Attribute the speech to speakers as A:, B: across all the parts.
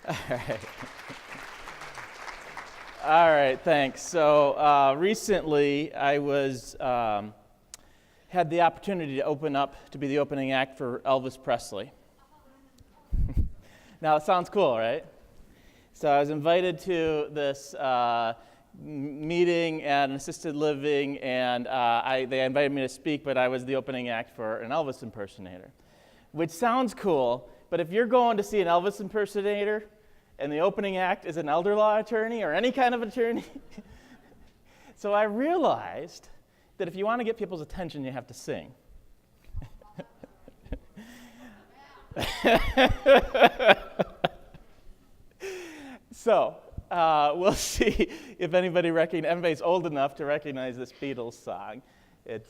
A: All right. All right, thanks. So recently I had the opportunity to be the opening act for Elvis Presley. Now it sounds cool, right? So I was invited to this meeting at an assisted living, and they invited me to speak, but I was the opening act for an Elvis impersonator, which sounds cool, but if you're going to see an Elvis impersonator and the opening act is an elder law attorney or any kind of attorney, so I realized that if you want to get people's attention, you have to sing. So we'll see if anybody's old enough to recognize this Beatles song. And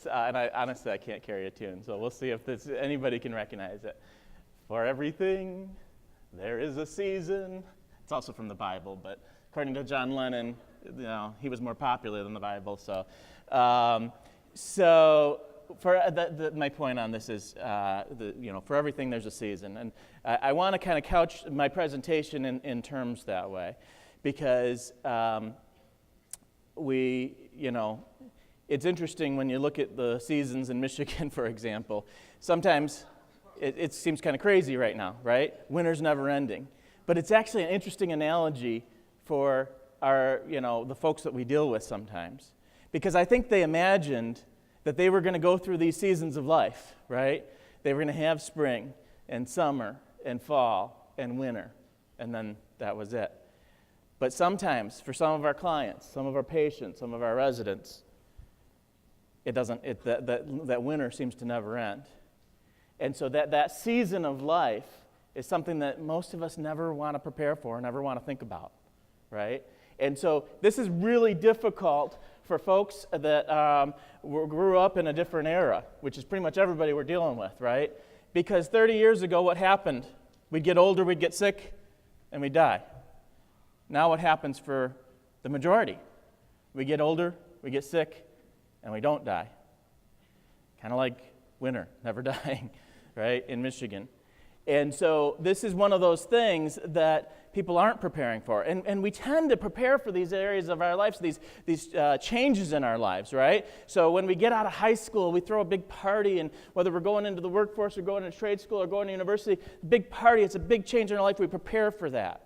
A: honestly, I can't carry a tune, so we'll see if anybody can recognize it. For everything, there is a season. It's also from the Bible, but according to John Lennon, he was more popular than the Bible. So, my point on this is, for everything there's a season, and I want to kind of couch my presentation in terms that way, because it's interesting when you look at the seasons in Michigan, for example. Sometimes it seems kind of crazy right now, right? Winter's never ending. But it's actually an interesting analogy for the folks that we deal with sometimes. Because I think they imagined that they were going to go through these seasons of life, right? They were going to have spring and summer and fall and winter, and then that was it. But sometimes, for some of our clients, some of our patients, some of our residents, that winter seems to never end. And so that season of life is something that most of us never want to prepare for, never want to think about, right? And so this is really difficult for folks that grew up in a different era, which is pretty much everybody we're dealing with, right? Because 30 years ago, what happened? We'd get older, we'd get sick, and we'd die. Now what happens for the majority? We get older, we get sick, and we don't die. Kind of like winter, never dying, right, in Michigan. And so this is one of those things that people aren't preparing for. And we tend to prepare for these areas of our lives, these changes in our lives, right? So when we get out of high school, we throw a big party, and whether we're going into the workforce or going to trade school or going to university, big party, it's a big change in our life. We prepare for that.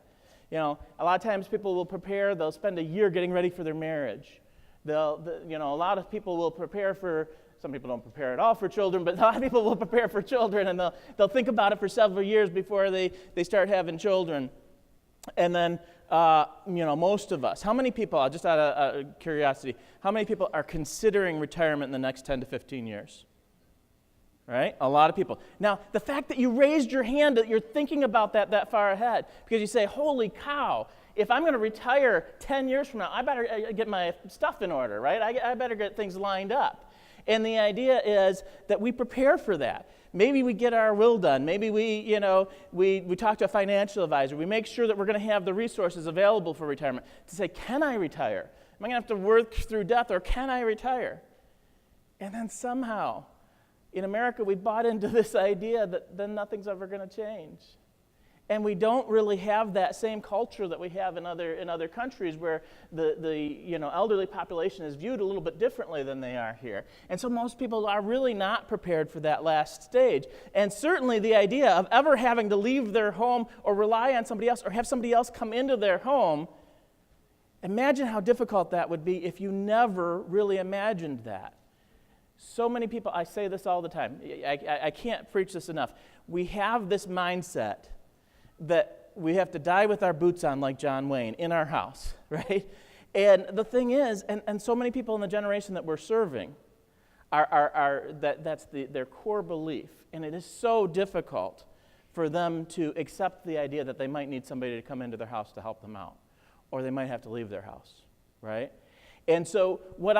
A: A lot of times people will prepare, they'll spend a year getting ready for their marriage. A lot of people will prepare for, some people don't prepare at all for children, but a lot of people will prepare for children, and they'll think about it for several years before they start having children. And then, most of us, how many people, just out of curiosity, how many people are considering retirement in the next 10 to 15 years? Right? A lot of people. Now, the fact that you raised your hand, that you're thinking about that far ahead, because you say, holy cow, if I'm going to retire 10 years from now, I better get my stuff in order, right? I better get things lined up. And the idea is that we prepare for that. Maybe we get our will done. Maybe we talk to a financial advisor. We make sure that we're going to have the resources available for retirement to say, can I retire? Am I going to have to work through death, or can I retire? And then somehow, in America, we bought into this idea that then nothing's ever going to change. And we don't really have that same culture that we have in other countries, where the elderly population is viewed a little bit differently than they are here. And so most people are really not prepared for that last stage. And certainly the idea of ever having to leave their home or rely on somebody else or have somebody else come into their home, imagine how difficult that would be if you never really imagined that. So many people, I say this all the time, I can't preach this enough. We have this mindset that we have to die with our boots on, like John Wayne, in our house, right? And the thing is, and so many people in the generation that we're serving that's their core belief. And it is so difficult for them to accept the idea that they might need somebody to come into their house to help them out, or they might have to leave their house, right? And so one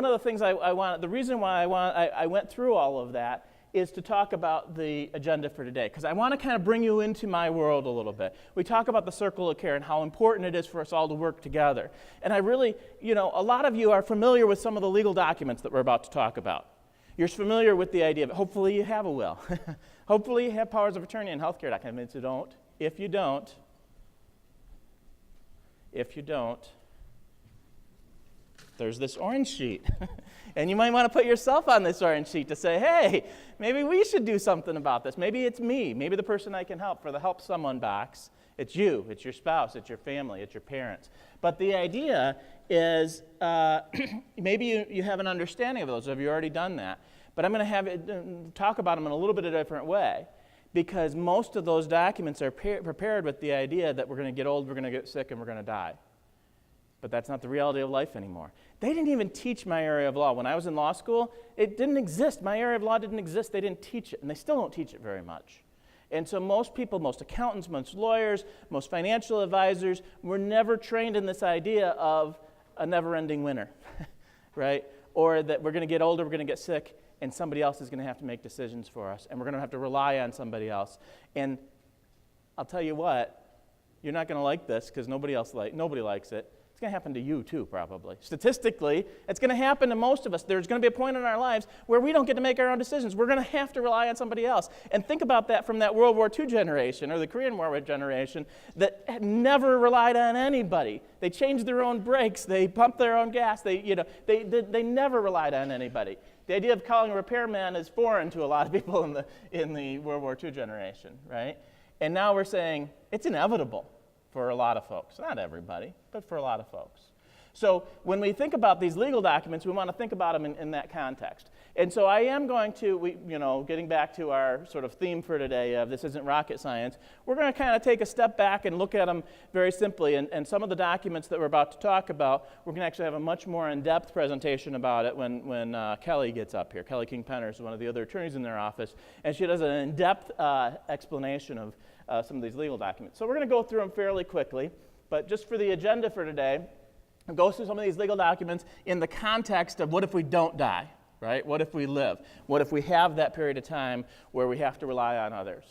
A: of the things the reason why I went through all of that is to talk about the agenda for today, because I want to kind of bring you into my world a little bit. We talk about the circle of care and how important it is for us all to work together. And I really, a lot of you are familiar with some of the legal documents that we're about to talk about. You're familiar with the idea of, hopefully you have a will. Hopefully you have powers of attorney and healthcare documents. If you don't, If you don't, there's this orange sheet. And you might want to put yourself on this orange sheet to say, hey, maybe we should do something about this. Maybe it's me. Maybe the person I can help for the help someone box. It's you. It's your spouse. It's your family. It's your parents. But the idea is maybe you have an understanding of those. Have you already done that? But I'm going to have it, talk about them in a little bit of a different way, because most of those documents are prepared with the idea that we're going to get old, we're going to get sick, and we're going to die. But that's not the reality of life anymore. They didn't even teach my area of law. When I was in law school, it didn't exist. My area of law didn't exist. They didn't teach it, and they still don't teach it very much. And so most people, most accountants, most lawyers, most financial advisors were never trained in this idea of a never-ending winter, right? Or that we're going to get older, we're going to get sick, and somebody else is going to have to make decisions for us, and we're going to have to rely on somebody else. And I'll tell you what, you're not going to like this because nobody likes it. It's going to happen to you too, probably. Statistically, it's going to happen to most of us. There's going to be a point in our lives where we don't get to make our own decisions. We're going to have to rely on somebody else. And think about that from that World War II generation or the Korean War generation that never relied on anybody. They changed their own brakes. They pumped their own gas. They never relied on anybody. The idea of calling a repairman is foreign to a lot of people in the World War II generation, right? And now we're saying it's inevitable for a lot of folks. Not everybody, but for a lot of folks. So when we think about these legal documents, we want to think about them in that context. And so I am going to, getting back to our sort of theme for today of this isn't rocket science, we're going to kind of take a step back and look at them very simply. And some of the documents that we're about to talk about, we're going to actually have a much more in-depth presentation about it when Kelly gets up here. Kelly King-Penner is one of the other attorneys in their office, and she does an in-depth explanation of some of these legal documents. So we're going to go through them fairly quickly, but just for the agenda for today, I'll go through some of these legal documents in the context of what if we don't die, right? What if we live? What if we have that period of time where we have to rely on others?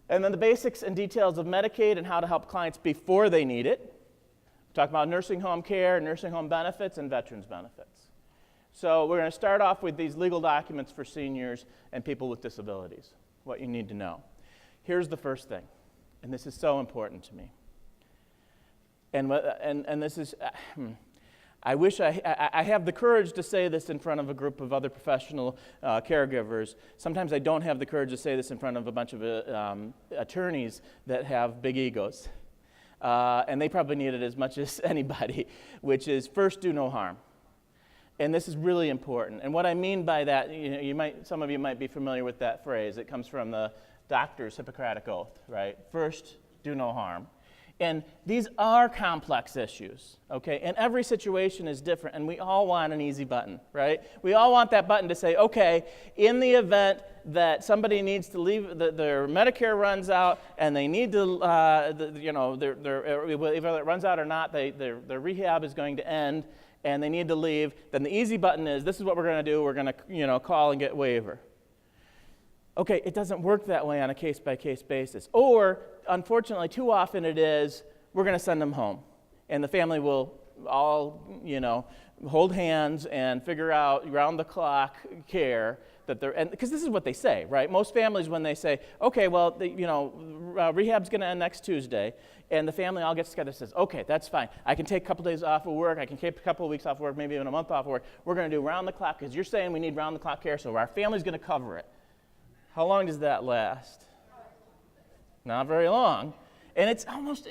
A: And then the basics and details of Medicaid and how to help clients before they need it. We'll talk about nursing home care, nursing home benefits, and veterans benefits. So we're going to start off with these legal documents for seniors and people with disabilities, what you need to know. Here's the first thing, and this is so important to me. And this is, I wish I have the courage to say this in front of a group of other professional caregivers. Sometimes I don't have the courage to say this in front of a bunch of attorneys that have big egos. And they probably need it as much as anybody, which is first, do no harm. And this is really important. And what I mean by that, some of you might be familiar with that phrase. It comes from the doctor's Hippocratic Oath, right? First, do no harm. And these are complex issues, okay? And every situation is different, and we all want an easy button, right? We all want that button to say, okay, in the event that somebody needs to leave, their Medicare runs out, and they need to, whether it runs out or not, their rehab is going to end, and they need to leave, then the easy button is, this is what we're going to do, we're going to call and get waiver. Okay, it doesn't work that way on a case-by-case basis. Or, unfortunately, too often it is, we're going to send them home. And the family will all, hold hands and figure out round-the-clock care that they're, and because this is what they say, right? Most families, when they say, okay, well, rehab's going to end next Tuesday, and the family all gets together and says, okay, that's fine. I can take a couple days off of work. I can take a couple of weeks off of work, maybe even a month off of work. We're going to do round-the-clock because you're saying we need round-the-clock care, so our family's going to cover it. How long does that last? Not very long. And it's almost,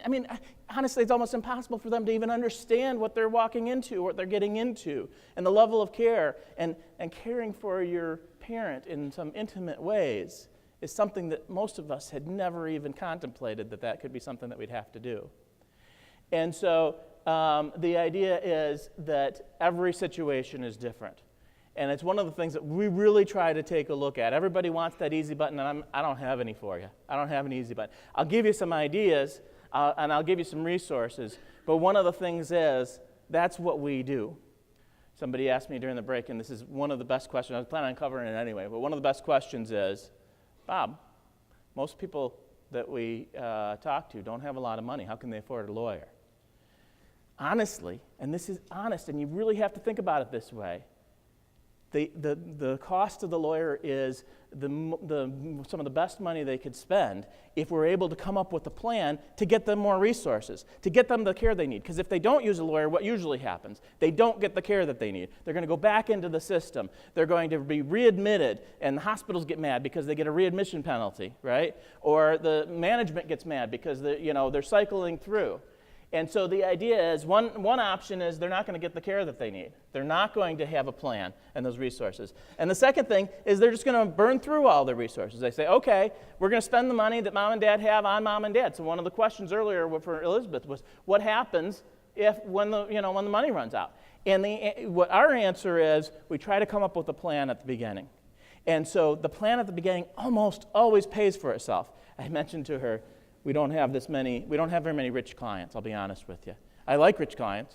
A: honestly, it's almost impossible for them to even understand what they're walking into, what they're getting into, and the level of care. And caring for your parent in some intimate ways is something that most of us had never even contemplated that could be something that we'd have to do. And so the idea is that every situation is different. And it's one of the things that we really try to take a look at. Everybody wants that easy button, and I don't have any for you. I don't have an easy button. I'll give you some ideas, and I'll give you some resources. But one of the things is, that's what we do. Somebody asked me during the break, and this is one of the best questions. I was planning on covering it anyway, but one of the best questions is, Bob, most people that we talk to don't have a lot of money. How can they afford a lawyer? Honestly, and this is honest, and you really have to think about it this way, the cost of the lawyer is some of the best money they could spend if we're able to come up with a plan to get them more resources, to get them the care they need. Because if they don't use a lawyer, what usually happens? They don't get the care that they need. They're going to go back into the system. They're going to be readmitted, and the hospitals get mad because they get a readmission penalty, right? Or the management gets mad because they're cycling through. And so the idea is, one option is they're not going to get the care that they need. They're not going to have a plan and those resources. And the second thing is they're just going to burn through all their resources. They say, okay, we're going to spend the money that mom and dad have on mom and dad. So one of the questions earlier for Elizabeth was, what happens when the money runs out? And what our answer is, we try to come up with a plan at the beginning. And so the plan at the beginning almost always pays for itself. I mentioned to her, we don't have very many rich clients, I'll be honest with you. I like rich clients.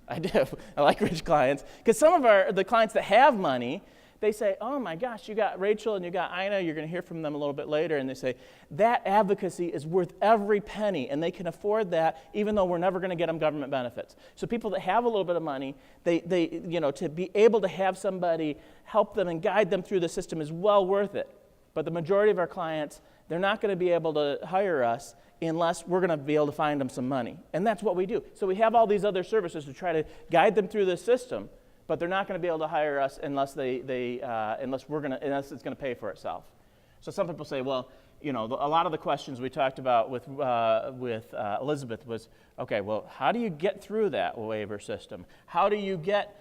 A: I do. I like rich clients. Because some of the clients that have money, they say, oh my gosh, you got Rachel and you got Ina, you're going to hear from them a little bit later, and they say, that advocacy is worth every penny, and they can afford that even though we're never going to get them government benefits. So people that have a little bit of money, they to be able to have somebody help them and guide them through the system is well worth it. But the majority of our clients, they're not going to be able to hire us unless we're going to be able to find them some money. And that's what we do. So we have all these other services to try to guide them through this system, but they're not going to be able to hire us unless unless it's going to pay for itself. So some people say, well, a lot of the questions we talked about with Elizabeth was, okay, well, how do you get through that waiver system? How do you get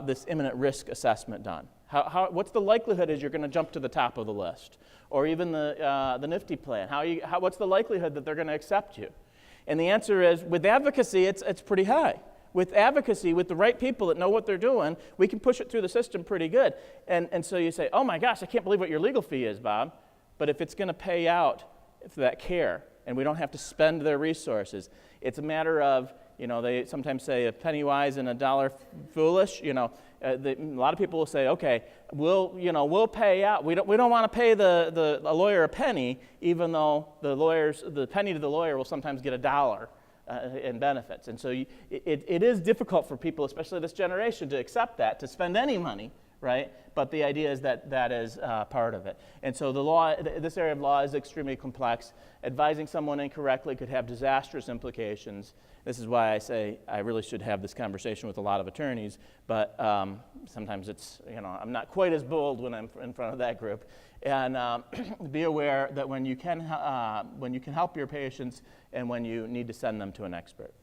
A: this imminent risk assessment done? What's the likelihood is you're going to jump to the top of the list? Or even the NIFTY plan? What's the likelihood that they're going to accept you? And the answer is, with advocacy, it's pretty high. With advocacy, with the right people that know what they're doing, we can push it through the system pretty good. And so you say, oh my gosh, I can't believe what your legal fee is, Bob. But if it's going to pay out for that care, and we don't have to spend their resources, it's a matter of, they sometimes say a penny wise and a dollar foolish. A lot of people will say, okay, we'll pay out. We don't want to pay a lawyer a penny, even though the penny to the lawyer will sometimes get $1 in benefits. And so it is difficult for people, especially this generation, to accept that, to spend any money, right? But the idea is that is part of it. And so this area of law is extremely complex. Advising someone incorrectly could have disastrous implications. This is why I say I really should have this conversation with a lot of attorneys, but sometimes I'm not quite as bold when I'm in front of that group. And be aware that when you can help your patients and when you need to send them to an expert.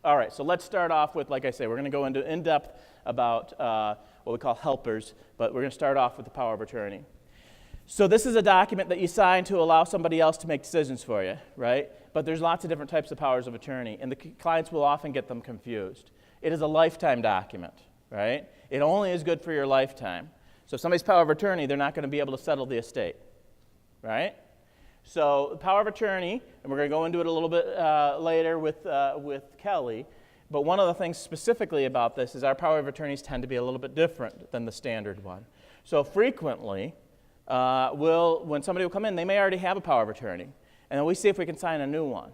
A: All right, so let's start off with, like I say, we're going to go into in-depth about what we call helpers, but we're going to start off with the power of attorney. So this is a document that you sign to allow somebody else to make decisions for you, right? But there's lots of different types of powers of attorney, and the clients will often get them confused. It is a lifetime document, right? It only is good for your lifetime. So if somebody's power of attorney, they're not going to be able to settle the estate, right? So the power of attorney, and we're going to go into it a little bit later with Kelly, but one of the things specifically about this is our power of attorneys tend to be a little bit different than the standard one. So frequently, when somebody will come in, they may already have a power of attorney, and then we see if we can sign a new one.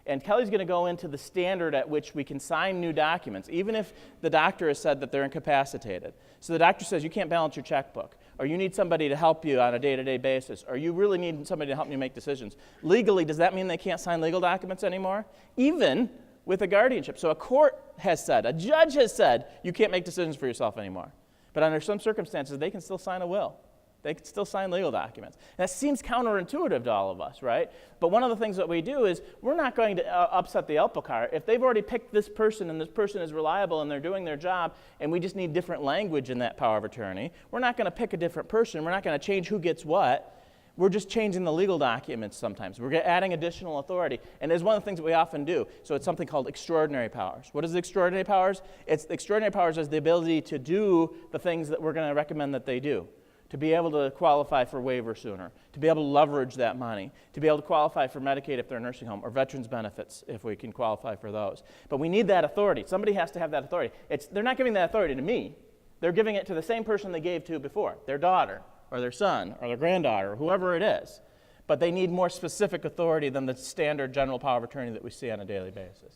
A: And Kelly's going to go into the standard at which we can sign new documents, even if the doctor has said that they're incapacitated. So the doctor says you can't balance your checkbook, or you need somebody to help you on a day-to-day basis, or you really need somebody to help you make decisions. Legally, does that mean they can't sign legal documents anymore? Even with a guardianship. So a court has said, a judge has said, you can't make decisions for yourself anymore. But under some circumstances, they can still sign a will. They can still sign legal documents. That seems counterintuitive to all of us, right? But one of the things that we do is we're not going to upset the apple cart. If they've already picked this person and this person is reliable and they're doing their job and we just need different language in that power of attorney, we're not going to pick a different person. We're not going to change who gets what. We're just changing the legal documents sometimes. We're adding additional authority. And it's one of the things that we often do. So it's something called extraordinary powers. What is extraordinary powers? Extraordinary powers is the ability to do the things that we're going to recommend that they do. To be able to qualify for waiver sooner, to be able to leverage that money, to be able to qualify for Medicaid if they're a nursing home, or veterans benefits if we can qualify for those. But we need that authority. Somebody has to have that authority. They're not giving that authority to me. They're giving it to the same person they gave to before, their daughter, or their son, or their granddaughter, or whoever it is. But they need more specific authority than the standard general power of attorney that we see on a daily basis.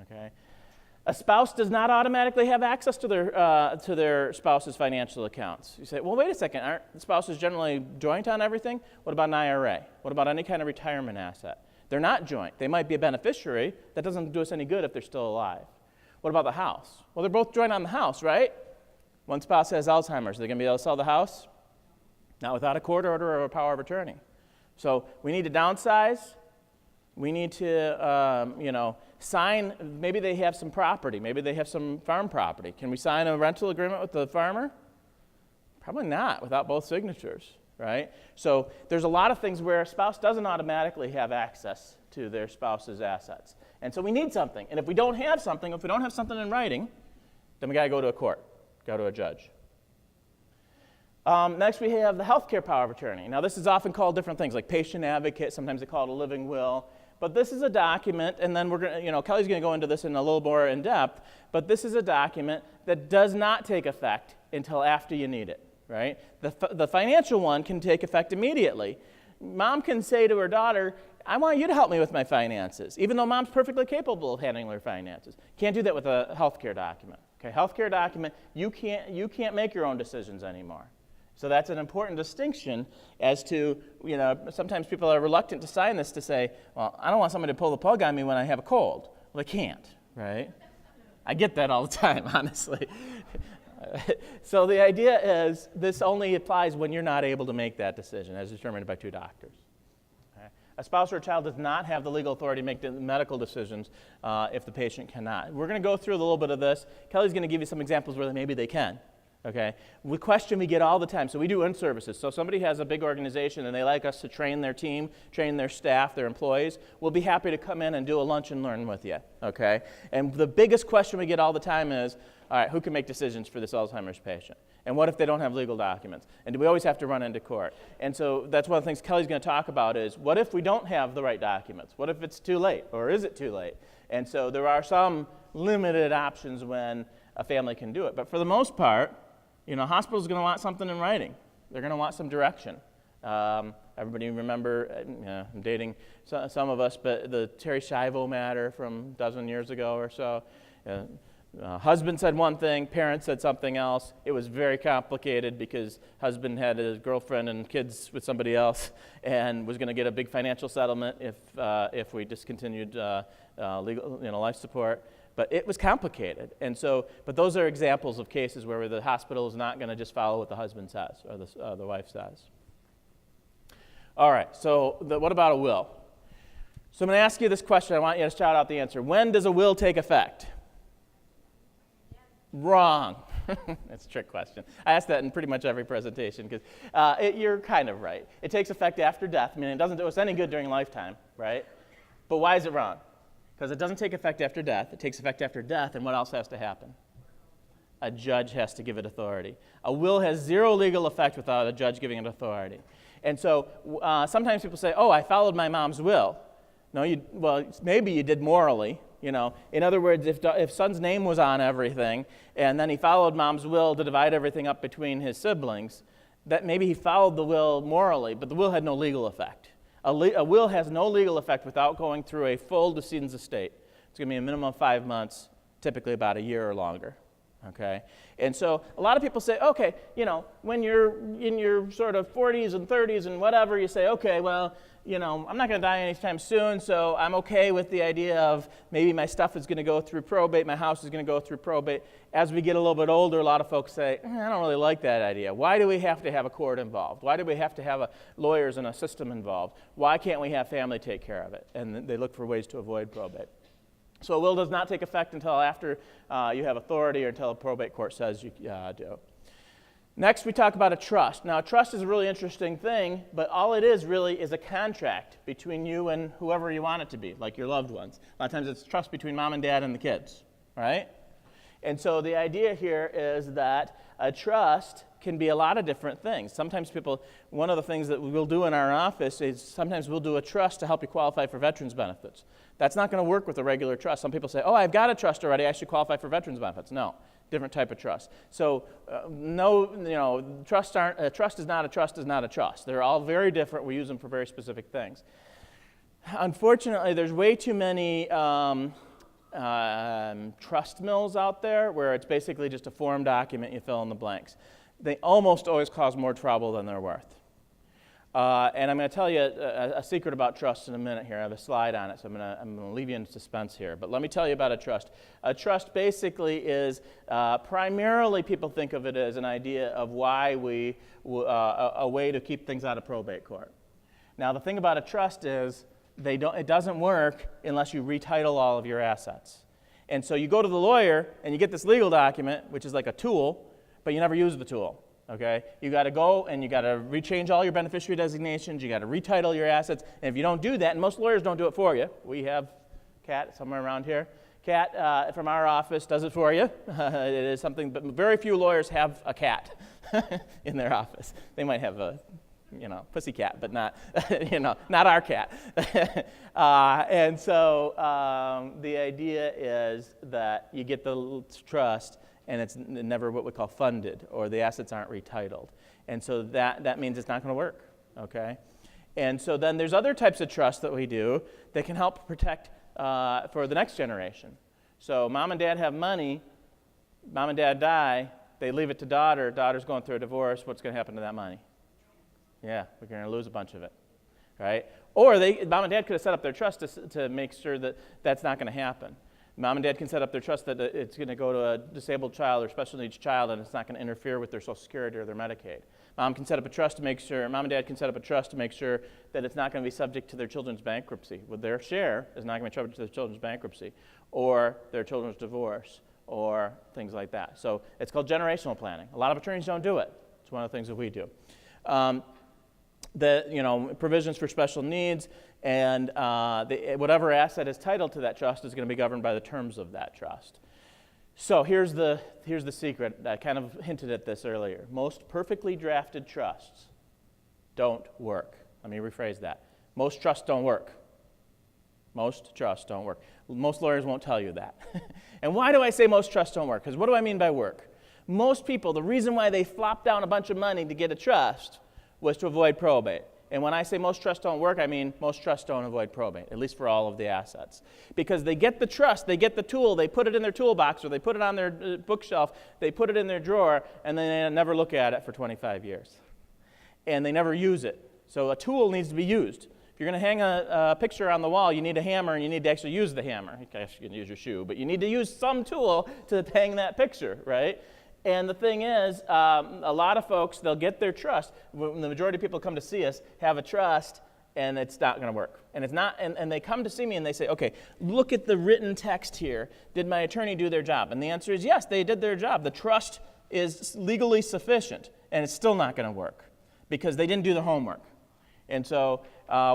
A: Okay? A spouse does not automatically have access to their spouse's financial accounts. You say, well, wait a second, aren't spouses generally joint on everything? What about an IRA? What about any kind of retirement asset? They're not joint. They might be a beneficiary. That doesn't do us any good if they're still alive. What about the house? Well, they're both joint on the house, right? One spouse has Alzheimer's. Are they going to be able to sell the house? Not without a court order or a power of attorney. So we need to downsize. We need to, sign. Maybe they have some property. Maybe they have some farm property. Can we sign a rental agreement with the farmer? Probably not without both signatures, right? So there's a lot of things where a spouse doesn't automatically have access to their spouse's assets. And so we need something. And if we don't have something in writing, then we got to go to a court, go to a judge. Next, we have the healthcare power of attorney. Now, this is often called different things, like patient advocate. Sometimes they call it a living will. But this is a document, and then we're going to, Kelly's going to go into this in a little more in depth. But this is a document that does not take effect until after you need it, right? The financial one can take effect immediately. Mom can say to her daughter, I want you to help me with my finances, even though mom's perfectly capable of handling her finances. Can't do that with a healthcare document. Okay, healthcare document, you can't make your own decisions anymore. So that's an important distinction as to, sometimes people are reluctant to sign this to say, well, I don't want somebody to pull the plug on me when I have a cold. Well, they can't, right? I get that all the time, honestly. So the idea is this only applies when you're not able to make that decision as determined by two doctors. Okay? A spouse or a child does not have the legal authority to make the medical decisions if the patient cannot. We're going to go through a little bit of this. Kelly's going to give you some examples where maybe they can. Okay, the question we get all the time, so we do in-services. So somebody has a big organization and they like us to train their team, train their staff, their employees. We'll be happy to come in and do a lunch and learn with you, okay? And the biggest question we get all the time is, all right, who can make decisions for this Alzheimer's patient? And what if they don't have legal documents? And do we always have to run into court? And so that's one of the things Kelly's going to talk about is, what if we don't have the right documents? What if it's too late, or is it too late? And so there are some limited options when a family can do it. But for the most part, hospital's going to want something in writing. They're going to want some direction. Everybody remember, I'm dating some of us, but the Terry Schiavo matter from a dozen years ago or so. Husband said one thing, parents said something else. It was very complicated because husband had a girlfriend and kids with somebody else and was going to get a big financial settlement if we discontinued legal, life support. But it was complicated. And so, but those are examples of cases where the hospital is not going to just follow what the husband says or the wife says. All right, so what about a will? So I'm going to ask you this question. I want you to shout out the answer. When does a will take effect? Wrong. That's a trick question. I ask that in pretty much every presentation because you're kind of right. It takes effect after death. I mean, it doesn't do us any good during lifetime, right? But why is it wrong? Because it doesn't take effect after death. It takes effect after death, and what else has to happen? A judge has to give it authority. A will has zero legal effect without a judge giving it authority. And so sometimes people say, I followed my mom's will. No, maybe you did morally. In other words, if son's name was on everything, and then he followed mom's will to divide everything up between his siblings, that maybe he followed the will morally, but the will had no legal effect. A will has no legal effect without going through a full decedent's estate. It's going to be a minimum of 5 months, typically about a year or longer. Okay? And so a lot of people say, okay, when you're in your sort of 40s and 30s and whatever, you say, okay, well, I'm not going to die anytime soon, so I'm okay with the idea of maybe my stuff is going to go through probate, my house is going to go through probate. As we get a little bit older, a lot of folks say, I don't really like that idea. Why do we have to have a court involved? Why do we have to have lawyers and a system involved? Why can't we have family take care of it? And they look for ways to avoid probate. So a will does not take effect until after you have authority or until a probate court says you do. Next, we talk about a trust. Now, a trust is a really interesting thing, but all it is really is a contract between you and whoever you want it to be, like your loved ones. A lot of times it's trust between mom and dad and the kids, right? And so the idea here is that a trust can be a lot of different things. Sometimes one of the things that we'll do in our office is sometimes we'll do a trust to help you qualify for veterans benefits. That's not going to work with a regular trust. Some people say, I've got a trust already, I should qualify for veterans benefits. No. Different type of trust. So trust is not a trust is not a trust. They're all very different. We use them for very specific things. Unfortunately, there's way too many trust mills out there where it's basically just a form document, you fill in the blanks. They almost always cause more trouble than they're worth. And I'm going to tell you a secret about trust in a minute here. I have a slide on it, so I'm going to leave you in suspense here. But let me tell you about a trust. A trust basically is primarily people think of it as an idea of why a way to keep things out of probate court. Now, the thing about a trust is it doesn't work unless you retitle all of your assets. And so you go to the lawyer and you get this legal document, which is like a tool, but you never use the tool. Okay, you got to go and you got to rechange all your beneficiary designations. You got to retitle your assets, and if you don't do that, and most lawyers don't do it for you. We have Kat somewhere around here. Kat from our office does it for you. It is something, but very few lawyers have a cat in their office. They might have a, pussy cat, but not, not our cat. And so the idea is that you get the trust, and it's never what we call funded, or the assets aren't retitled. And so that means it's not going to work, okay? And so then there's other types of trust that we do that can help protect for the next generation. So mom and dad have money, mom and dad die, they leave it to daughter's going through a divorce, what's going to happen to that money? Yeah, we're going to lose a bunch of it, right? Or mom and dad could have set up their trust to make sure that that's not going to happen. Mom and dad can set up their trust that it's going to go to a disabled child or special needs child, and it's not going to interfere with their Social Security or their Medicaid. Mom and dad can set up a trust to make sure that it's not going to be subject to their children's bankruptcy. With their share is not going to be subject to their children's bankruptcy or their children's divorce or things like that. So it's called generational planning. A lot of attorneys don't do it. It's one of the things that we do. Provisions for special needs, and whatever asset is titled to that trust is going to be governed by the terms of that trust. So here's the secret. I kind of hinted at this earlier. Most perfectly drafted trusts don't work. Let me rephrase that. Most trusts don't work. Most trusts don't work. Most lawyers won't tell you that. And why do I say most trusts don't work? Because what do I mean by work? Most people, the reason why they flop down a bunch of money to get a trust was to avoid probate. And when I say most trusts don't work, I mean most trusts don't avoid probate, at least for all of the assets. Because they get the trust, they get the tool, they put it in their toolbox, or they put it on their bookshelf, they put it in their drawer, and then they never look at it for 25 years. And they never use it. So a tool needs to be used. If you're going to hang a picture on the wall, you need a hammer, and you need to actually use the hammer. You can use your shoe, but you need to use some tool to hang that picture, right? And the thing is, a lot of folks, they'll get their trust. When the majority of people come to see us, have a trust, and it's not going to work. And it's not. And they come to see me and they say, okay, look at the written text here. Did my attorney do their job? And the answer is yes, they did their job. The trust is legally sufficient, and it's still not going to work because they didn't do the homework. And so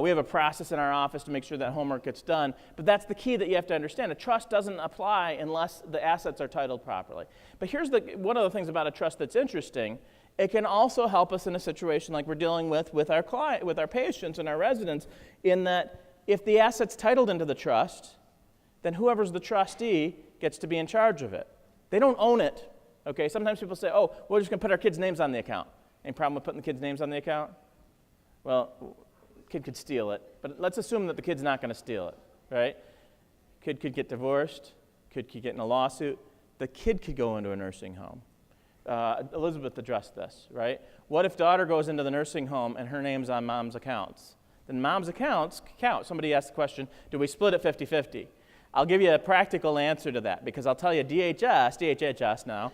A: we have a process in our office to make sure that homework gets done. But that's the key that you have to understand. A trust doesn't apply unless the assets are titled properly. But here's one of the things about a trust that's interesting. It can also help us in a situation like we're dealing with our client, with our patients and our residents, in that if the asset's titled into the trust, then whoever's the trustee gets to be in charge of it. They don't own it. Okay? Sometimes people say, oh, we're just going to put our kids' names on the account. Any problem with putting the kids' names on the account? Well, kid could steal it, but let's assume that the kid's not going to steal it, right? Kid could get divorced, kid could get in a lawsuit, the kid could go into a nursing home. Elizabeth addressed this, right? What if daughter goes into the nursing home and her name's on mom's accounts? Then mom's accounts count. Somebody asked the question, do we split it 50-50? I'll give you a practical answer to that because I'll tell you DHS now,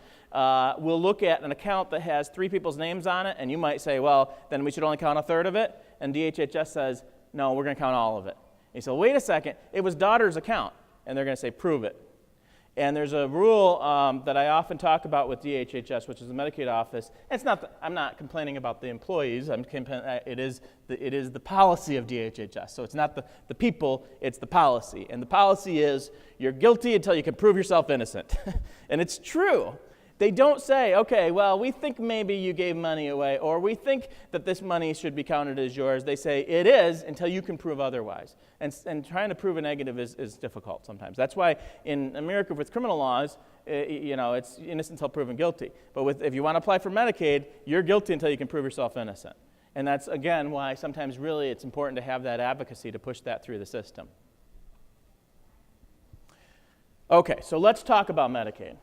A: will look at an account that has 3 people's names on it, and you might say, well, then we should only count a third of it. And DHS says, no, we're going to count all of it. And you say, wait a second, it was daughter's account. And they're going to say, prove it. And there's a rule that I often talk about with DHHS, which is the Medicaid office. And it's not I'm not complaining about the employees. It is the policy of DHHS. So it's not the people, it's the policy. And the policy is you're guilty until you can prove yourself innocent. And it's true. They don't say, okay, well, we think maybe you gave money away, or we think that this money should be counted as yours. They say it is until you can prove otherwise. And trying to prove a negative is difficult sometimes. That's why in America with criminal laws, it's innocent until proven guilty. But if you want to apply for Medicaid, you're guilty until you can prove yourself innocent. And that's, again, why sometimes really it's important to have that advocacy to push that through the system. Okay, so let's talk about Medicaid.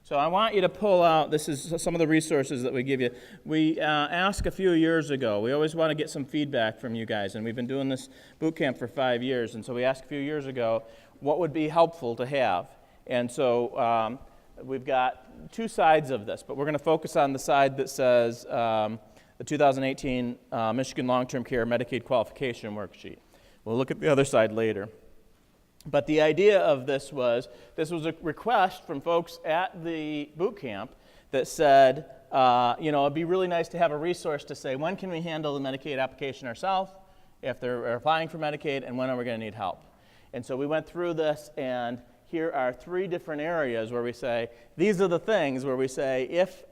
A: So I want you to pull out, this is some of the resources that we give you. We asked a few years ago, we always want to get some feedback from you guys, and we've been doing this boot camp for 5 years, and so we asked a few years ago what would be helpful to have. And so we've got two sides of this, but we're going to focus on the side that says the 2018 Michigan Long-Term Care Medicaid Qualification Worksheet. We'll look at the other side later. But the idea of this was a request from folks at the boot camp that said, it'd be really nice to have a resource to say, when can we handle the Medicaid application ourselves if they're applying for Medicaid, and when are we going to need help? And so we went through this, and here are 3 different areas where we say, these are the things where we say, if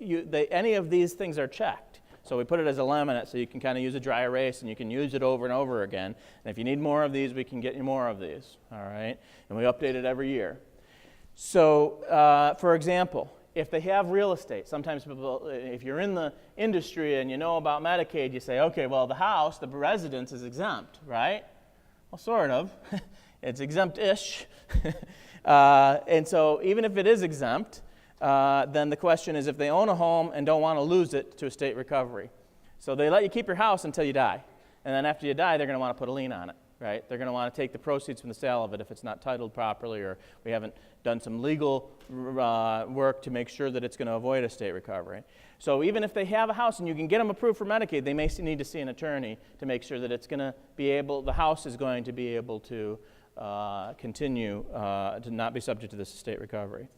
A: any of these things are checked. So we put it as a laminate so you can kind of use a dry erase and you can use it over and over again. And if you need more of these, we can get you more of these, all right? And we update it every year. So, for example, if they have real estate, sometimes people, if you're in the industry and you know about Medicaid, you say, okay, well, the house, the residence is exempt, right? Well, sort of. It's exempt-ish. And so even if it is exempt, then the question is if they own a home and don't want to lose it to estate recovery. So they let you keep your house until you die. And then after you die, they're going to want to put a lien on it, right? They're going to want to take the proceeds from the sale of it if it's not titled properly or we haven't done some legal work to make sure that it's going to avoid estate recovery. So even if they have a house and you can get them approved for Medicaid, they may need to see an attorney to make sure that it's going to be able, the house is going to be able to continue to not be subject to this estate recovery.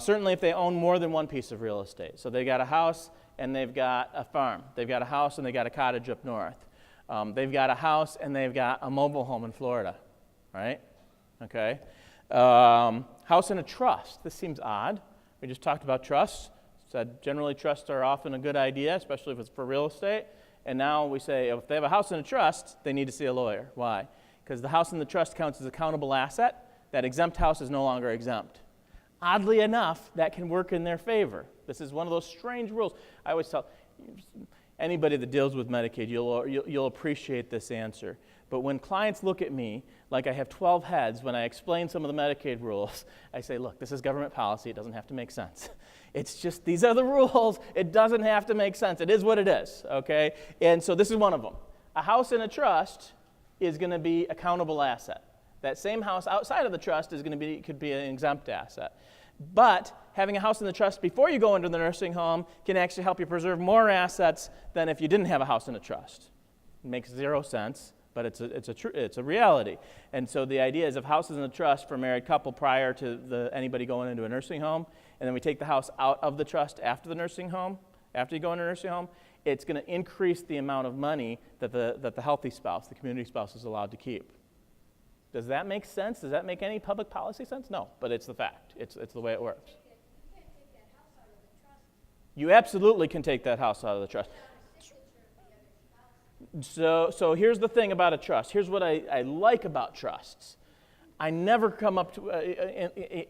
A: Certainly if they own more than one piece of real estate. So they've got a house and they've got a farm. They've got a house and they've got a cottage up north. They've got a house and they've got a mobile home in Florida, right? Okay. House in a trust. This seems odd. We just talked about trusts. Said generally trusts are often a good idea, especially if it's for real estate. And now we say if they have a house in a trust, they need to see a lawyer. Why? Because the house in the trust counts as a countable asset. That exempt house is no longer exempt. Oddly enough, that can work in their favor. This is one of those strange rules. I always tell anybody that deals with Medicaid, you'll appreciate this answer. But when clients look at me like I have 12 heads when I explain some of the Medicaid rules, I say, look, this is government policy. It doesn't have to make sense. It's just these are the rules. It doesn't have to make sense. It is what it is, okay? And so this is one of them. A house in a trust is going to be a countable asset. That same house outside of the trust is could be an exempt asset. But having a house in the trust before you go into the nursing home can actually help you preserve more assets than if you didn't have a house in a trust. It makes 0 sense, but it's a reality. And so the idea is if houses in the trust for a married couple prior to anybody going into a nursing home, and then we take the house out of the trust after the nursing home, after you go into a nursing home, it's going to increase the amount of money that the healthy spouse, the community spouse, is allowed to keep. Does that make sense? Does that make any public policy sense? No, but it's the fact. It's the way it works.
B: You can't take that house out of the trust.
A: You absolutely can take that house out of the trust. So here's the thing about a trust. Here's what I like about trusts. I never come up to,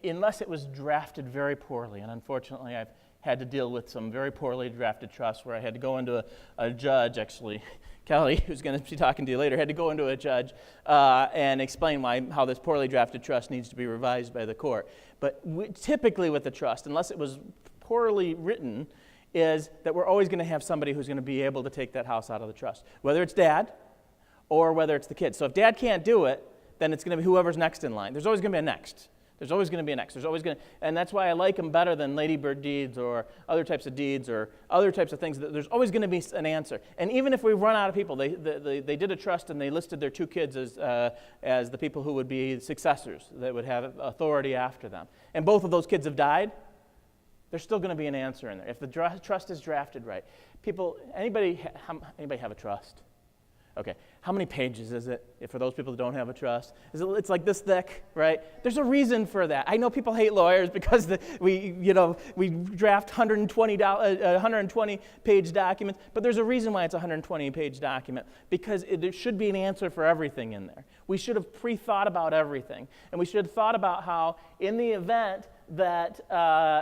A: unless it was drafted very poorly, and unfortunately I've had to deal with some very poorly drafted trusts where I had to go into a judge, actually, Kelly, who's going to be talking to you later, had to go into a judge and explain how this poorly drafted trust needs to be revised by the court. But typically with the trust, unless it was poorly written, is that we're always going to have somebody who's going to be able to take that house out of the trust, whether it's dad or whether it's the kids. So if dad can't do it, then it's going to be whoever's next in line. There's always going to be a next. There's always going to be an X. There's always going to, and that's why I like them better than ladybird deeds or other types of deeds or other types of things. There's always going to be an answer. And even if we run out of people, they did a trust and they listed their 2 kids as the people who would be successors that would have authority after them. And both of those kids have died. There's still going to be an answer in there if the trust is drafted right. Anybody have a trust? Okay, how many pages is it for those people that don't have a trust? It's like this thick, right? There's a reason for that. I know people hate lawyers because we draft 120-page documents, but there's a reason why it's a 120-page document, because there should be an answer for everything in there. We should have pre-thought about everything, and we should have thought about how in the event that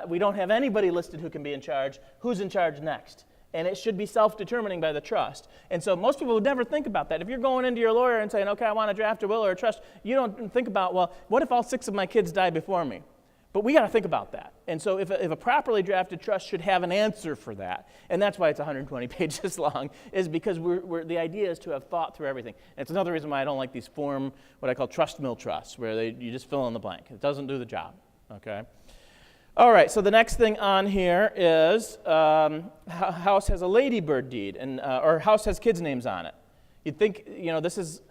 A: we don't have anybody listed who can be in charge, who's in charge next? and it should be self-determining by the trust. And so most people would never think about that. If you're going into your lawyer and saying, okay, I want to draft a will or a trust, you don't think about, well, what if all 6 of my kids die before me? But we got to think about that. And so if a properly drafted trust should have an answer for that, and that's why it's 120 pages long, is because the idea is to have thought through everything. And it's another reason why I don't like these what I call trust mill trusts, where you just fill in the blank. It doesn't do the job, okay? All right, so the next thing on here is house has a ladybird deed, or house has kids' names on it. You'd think, this is,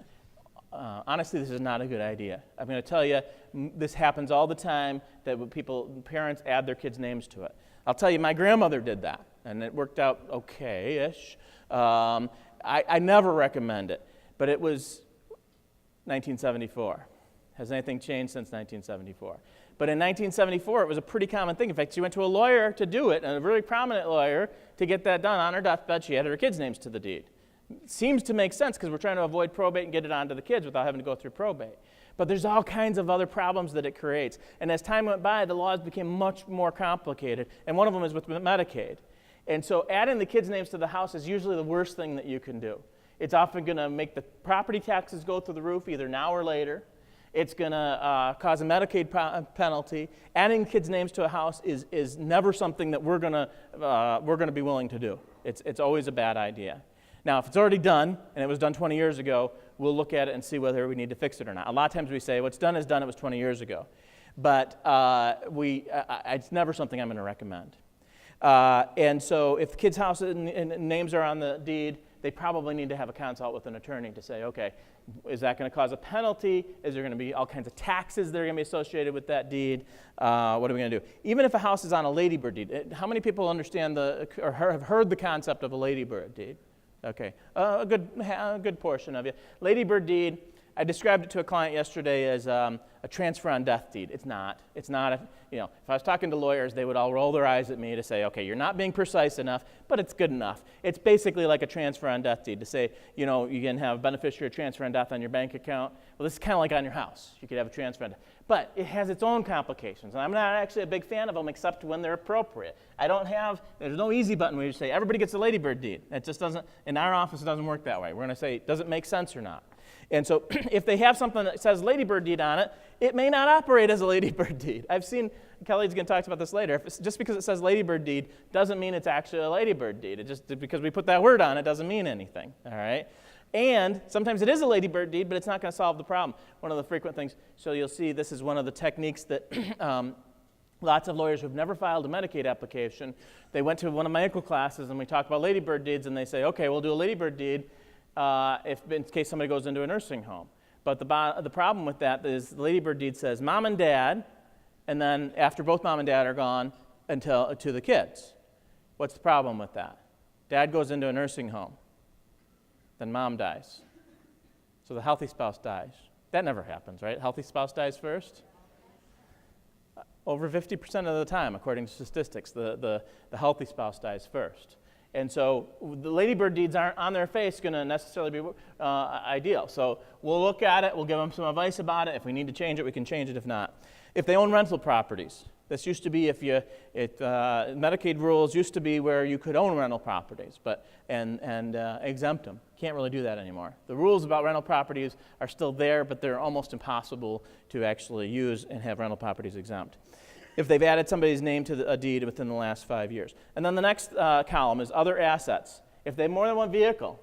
A: honestly, this is not a good idea. I'm going to tell you, this happens all the time, that parents add their kids' names to it. I'll tell you, my grandmother did that, and it worked out okay-ish. I never recommend it, but it was 1974. Has anything changed since 1974? But in 1974, it was a pretty common thing. In fact, she went to a lawyer to do it, and a very prominent lawyer, to get that done. On her deathbed, she added her kids' names to the deed. It seems to make sense because we're trying to avoid probate and get it onto the kids without having to go through probate. But there's all kinds of other problems that it creates. And as time went by, the laws became much more complicated, and one of them is with Medicaid. And so adding the kids' names to the house is usually the worst thing that you can do. It's often going to make the property taxes go through the roof, either now or later. It's going to cause a Medicaid penalty. Adding kids' names to a house is never something that we're going to be willing to do. It's always a bad idea. Now, if it's already done, and it was done 20 years ago, we'll look at it and see whether we need to fix it or not. A lot of times we say, what's done is done, it was 20 years ago. But it's never something I'm going to recommend. And so if the kids' house and names are on the deed, they probably need to have a consult with an attorney to say, okay, is that going to cause a penalty? Is there going to be all kinds of taxes that are going to be associated with that deed? What are we going to do? Even if a house is on a ladybird deed, how many people understand or have heard the concept of a ladybird deed? Okay, a good portion of you. Ladybird deed, I described it to a client yesterday as a transfer on death deed. It's not. It's not. If I was talking to lawyers, they would all roll their eyes at me to say, okay, you're not being precise enough, but it's good enough. It's basically like a transfer on death deed to say, you can have beneficiary transfer on death on your bank account. Well, this is kind of like on your house. You could have a transfer on death. But it has its own complications, and I'm not actually a big fan of them except when they're appropriate. There's no easy button where you say, everybody gets a ladybird deed. It just doesn't, in our office, it doesn't work that way. We're going to say, does it make sense or not? And so if they have something that says ladybird deed on it, it may not operate as a ladybird deed. I've seen, Kelly's going to talk about this later, just because it says ladybird deed doesn't mean it's actually a ladybird deed. It just, because we put that word on it doesn't mean anything, all right? And sometimes it is a ladybird deed, but it's not going to solve the problem. One of the frequent things, so you'll see this is one of the techniques that lots of lawyers who've never filed a Medicaid application, they went to one of my ICL classes and we talked about ladybird deeds and they say, okay, we'll do a ladybird deed in case somebody goes into a nursing home. But the problem with that is the ladybird deed says mom and dad, and then after both mom and dad are gone, to the kids. What's the problem with that? Dad goes into a nursing home. Then mom dies. So the healthy spouse dies. That never happens, right? Healthy spouse dies first? Over 50% of the time, according to statistics, the healthy spouse dies first. And so the ladybird deeds aren't on their face going to necessarily be ideal. So we'll look at it. We'll give them some advice about it. If we need to change it, we can change it. If not. If they own rental properties, this used to be Medicaid rules used to be where you could own rental properties and exempt them. Can't really do that anymore. The rules about rental properties are still there, but they're almost impossible to actually use and have rental properties exempt if they've added somebody's name to a deed within the last 5 years. And then the next column is other assets. If they have more than one vehicle,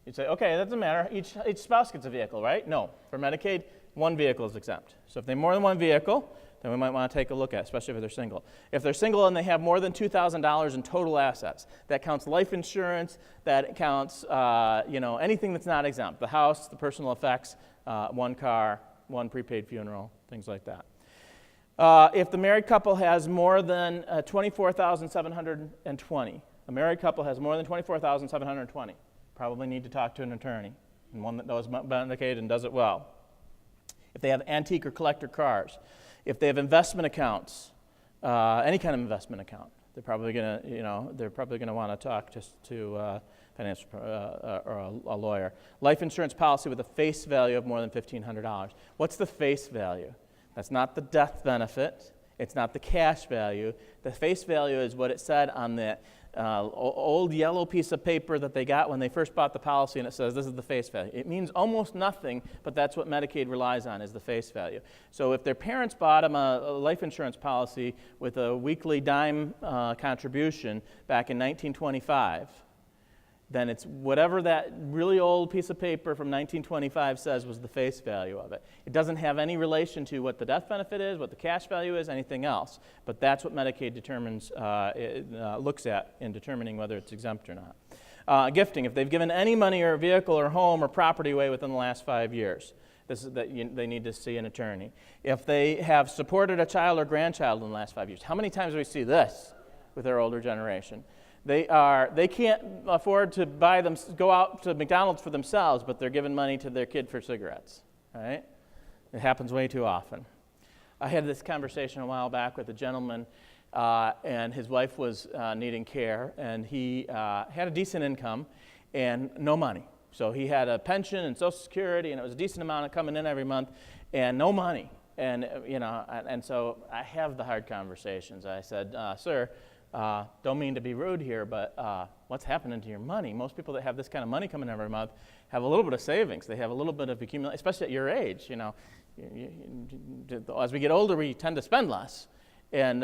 A: you'd say, okay, that doesn't matter. Each spouse gets a vehicle, right? No. For Medicaid, one vehicle is exempt. So if they have more than one vehicle, then we might want to take a look at it, especially if they're single. If they're single and they have more than $2,000 in total assets, that counts life insurance, that counts anything that's not exempt. The house, the personal effects, one car, one prepaid funeral, things like that. If the married couple has more than $24,720, a married couple has more than $24,720, probably need to talk to an attorney, and one that knows Medicaid and does it well. If they have antique or collector cars, if they have investment accounts, any kind of investment account, they're probably going to want to talk to a financial or a lawyer. Life insurance policy with a face value of more than $1,500. What's the face value? That's not the death benefit. It's not the cash value. The face value is what it said on the old yellow piece of paper that they got when they first bought the policy, and it says this is the face value. It means almost nothing, but that's what Medicaid relies on, is the face value. So if their parents bought them a life insurance policy with a weekly dime contribution back in 1925, then it's whatever that really old piece of paper from 1925 says was the face value of it. It doesn't have any relation to what the death benefit is, what the cash value is, anything else. But that's what Medicaid determines, looks at in determining whether it's exempt or not. Gifting, if they've given any money or vehicle or home or property away within the last 5 years, they need to see an attorney. If they have supported a child or grandchild in the last 5 years, how many times do we see this with our older generation? They can't afford to go out to McDonald's for themselves, but they're giving money to their kid for cigarettes, right? It happens way too often. I had this conversation a while back with a gentleman, and his wife was needing care, and he had a decent income and no money. So he had a pension and Social Security, and it was a decent amount of coming in every month, and no money. And so I have the hard conversations. I said, sir, don't mean to be rude here, but what's happening to your money? Most people that have this kind of money coming every month have a little bit of savings. They have a little bit of accumulation, especially at your age. As we get older, we tend to spend less. And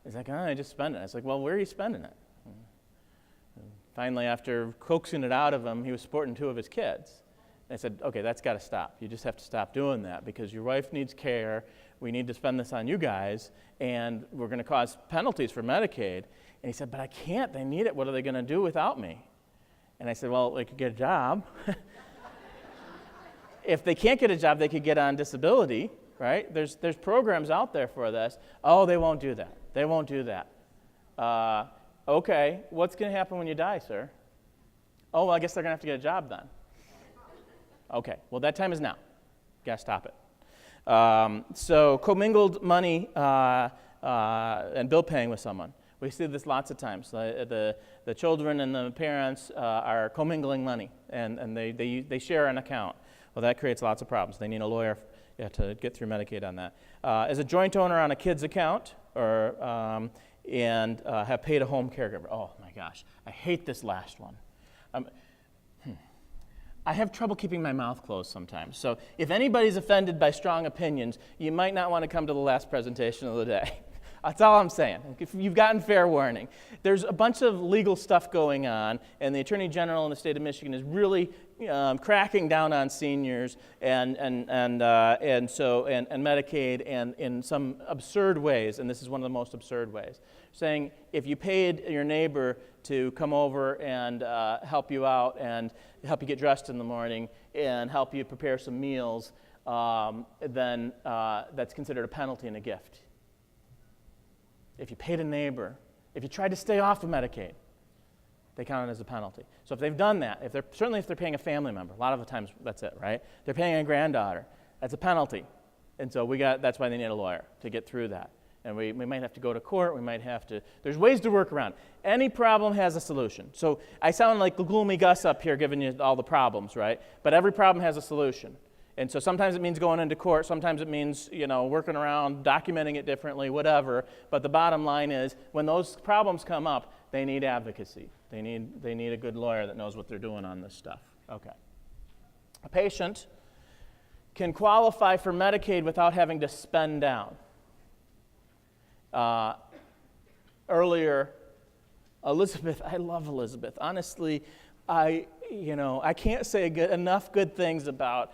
A: he's like, I just spend it. I was like, well, where are you spending it? And finally, after coaxing it out of him, he was supporting 2 of his kids. And I said, okay, that's got to stop. You just have to stop doing that because your wife needs care. We need to spend this on you guys, and we're going to cause penalties for Medicaid. And he said, but I can't. They need it. What are they going to do without me? And I said, well, they could get a job. If they can't get a job, they could get on disability, right? There's programs out there for this. Oh, they won't do that. They won't do that. Okay, what's going to happen when you die, sir? Oh, well, I guess they're going to have to get a job then. Okay, well, that time is now. Got to stop it. So commingled money and bill paying with someone. We see this lots of times. The children and the parents are commingling money, and they share an account. Well, that creates lots of problems. They need a lawyer to get through Medicaid on that. As a joint owner on a kid's account, and have paid a home caregiver. Oh my gosh, I hate this last one. I have trouble keeping my mouth closed sometimes. So if anybody's offended by strong opinions, you might not want to come to the last presentation of the day. That's all I'm saying. If you've gotten fair warning. There's a bunch of legal stuff going on, and the Attorney General in the state of Michigan is really cracking down on seniors and Medicaid and in some absurd ways, and this is one of the most absurd ways, saying if you paid your neighbor to come over and help you out and help you get dressed in the morning and help you prepare some meals, then that's considered a penalty and a gift. If you paid a neighbor, if you tried to stay off of Medicaid, they count it as a penalty. So if they've done that, certainly if they're paying a family member, a lot of the times that's it, right? They're paying a granddaughter, that's a penalty. And so that's why they need a lawyer to get through that. And we might have to go to court, there's ways to work around. Any problem has a solution. So I sound like the gloomy Gus up here giving you all the problems, right? But every problem has a solution. And so sometimes it means going into court, sometimes it means, working around, documenting it differently, whatever. But the bottom line is, when those problems come up, they need advocacy. They need a good lawyer that knows what they're doing on this stuff. Okay. A patient can qualify for Medicaid without having to spend down. Earlier, Elizabeth, I love Elizabeth. Honestly, I can't say enough good things about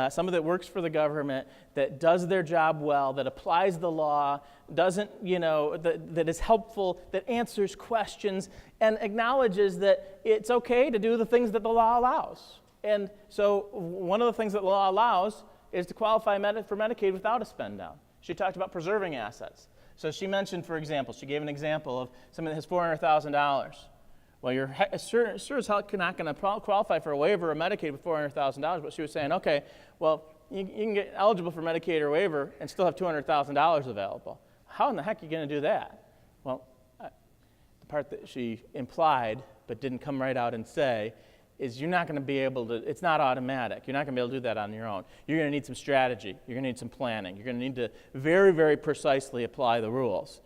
A: somebody that works for the government, that does their job well, that applies the law, that is helpful, that answers questions, and acknowledges that it's okay to do the things that the law allows. And so one of the things that the law allows is to qualify for Medicaid without a spend down. She talked about preserving assets. So she mentioned, for example, she gave an example of somebody that has $400,000. Well, you're sure as hell not going to qualify for a waiver of Medicaid with $400,000, but she was saying, okay, well, you can get eligible for Medicaid or waiver and still have $200,000 available. How in the heck are you going to do that? Well, the part that she implied but didn't come right out and say is you're not going to be able to, it's not automatic. You're not going to be able to do that on your own. You're going to need some strategy. You're going to need some planning. You're going to need to very, very precisely apply the rules.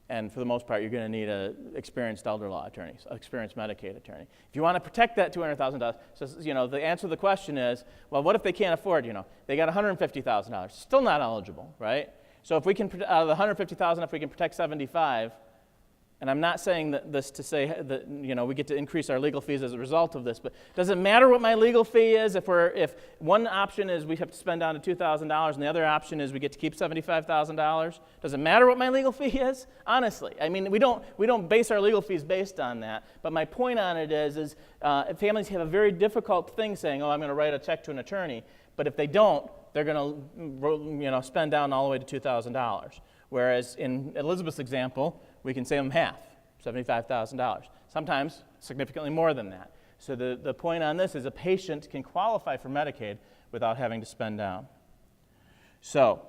A: And for the most part, you're going to need an experienced elder law attorney, experienced Medicaid attorney. If you want to protect that $200,000, so, the answer to the question is, well, what if they can't afford, they got $150,000, still not eligible, right? So if we can, out of the $150,000, if we can protect 75, and I'm not saying this to say that, we get to increase our legal fees as a result of this, but does it matter what my legal fee is if one option is we have to spend down to $2,000 and the other option is we get to keep $75,000? Does it matter what my legal fee is? Honestly, I mean, we don't base our legal fees based on that, but my point on it is families have a very difficult thing saying, oh, I'm going to write a check to an attorney, but if they don't, they're going to spend down all the way to $2,000. Whereas in Elizabeth's example, we can save them half, $75,000. Sometimes significantly more than that. So the point on this is a patient can qualify for Medicaid without having to spend down. So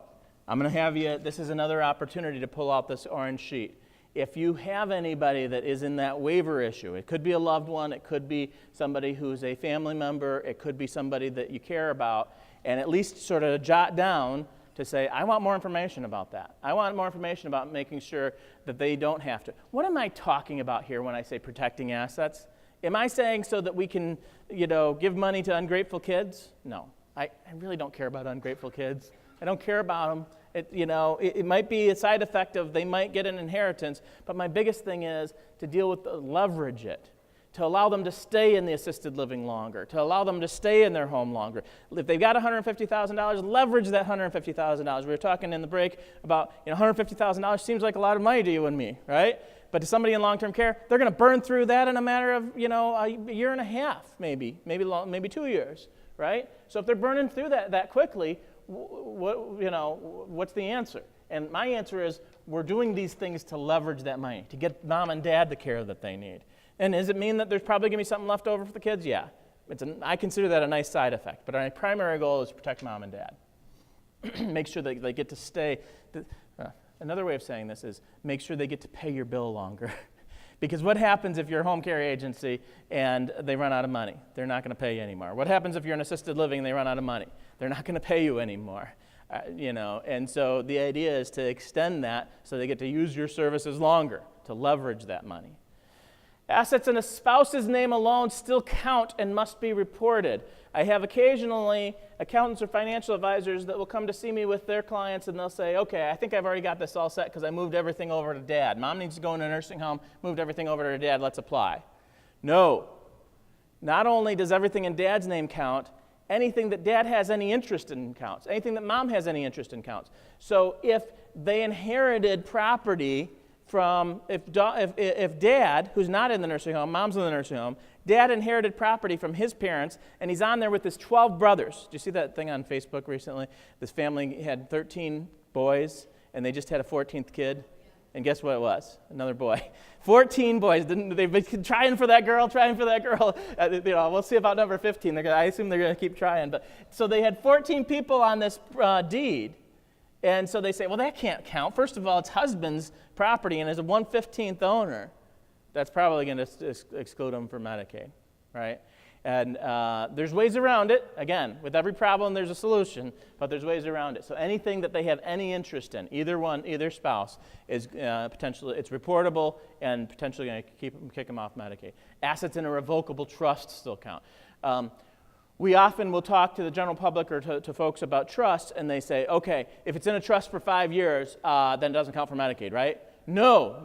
A: I'm going to have you, this is another opportunity to pull out this orange sheet. If you have anybody that is in that waiver issue, it could be a loved one, it could be somebody who's a family member, it could be somebody that you care about, and at least sort of jot down to say, I want more information about that. I want more information about making sure that they don't have to. What am I talking about here when I say protecting assets? Am I saying so that we can, give money to ungrateful kids? No. I really don't care about ungrateful kids. I don't care about them. It might be a side effect of they might get an inheritance, but my biggest thing is to deal with leverage it, to allow them to stay in the assisted living longer, to allow them to stay in their home longer. If they've got $150,000, leverage that $150,000. We were talking in the break about $150,000 seems like a lot of money to you and me, right? But to somebody in long-term care, they're going to burn through that in a matter of a year and a half, maybe 2 years, right? So if they're burning through that quickly, what's the answer? And my answer is we're doing these things to leverage that money, to get mom and dad the care that they need. And does it mean that there's probably going to be something left over for the kids? Yeah. I consider that a nice side effect. But our primary goal is to protect mom and dad. Make sure that they get to stay. Another way of saying this is make sure they get to pay your bill longer. Because what happens if you're a home care agency and they run out of money? They're not going to pay you anymore. What happens if you're in assisted living and they run out of money? They're not going to pay you anymore. And so the idea is to extend that so they get to use your services longer, to leverage that money. Assets in a spouse's name alone still count and must be reported. I have occasionally accountants or financial advisors that will come to see me with their clients and they'll say, okay, I think I've already got this all set because I moved everything over to dad. Mom needs to go in a nursing home, moved everything over to her dad, let's apply. No. Not only does everything in dad's name count, anything that dad has any interest in counts. Anything that mom has any interest in counts. So if they inherited property from, if dad, who's not in the nursing home, mom's in the nursing home, dad inherited property from his parents, and he's on there with his 12 brothers. Did you see that thing on Facebook recently? This family had 13 boys, and they just had a 14th kid. And guess what it was? Another boy. 14 boys. They've been trying for that girl. We'll see about number 15. I assume they're going to keep trying. But so they had 14 people on this deed. And so they say, well, that can't count. First of all, it's husband's property, and as a 1/15th owner, that's probably going to exclude him from Medicaid, right? And there's ways around it. Again, with every problem, there's a solution, but there's ways around it. So anything that they have any interest in, either spouse, is potentially, it's reportable and potentially going to kick them off Medicaid. Assets in a revocable trust still count. We often will talk to the general public or to folks about trusts, and they say, okay, if it's in a trust for 5 years, then it doesn't count for Medicaid, right? No.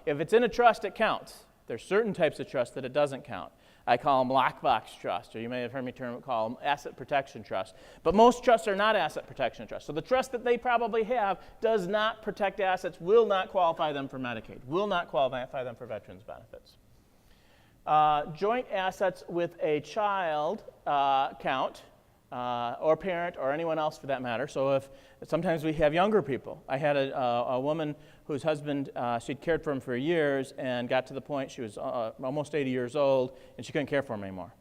A: If it's in a trust, it counts. There's certain types of trusts that it doesn't count. I call them lockbox trusts, or you may have heard me call them asset protection trusts. But most trusts are not asset protection trusts. So the trust that they probably have does not protect assets, will not qualify them for Medicaid, will not qualify them for veterans benefits. Joint assets with a child count, or parent, or anyone else for that matter. So if sometimes we have younger people. I had a woman whose husband, she'd cared for him for years and got to the point she was almost 80 years old and she couldn't care for him anymore.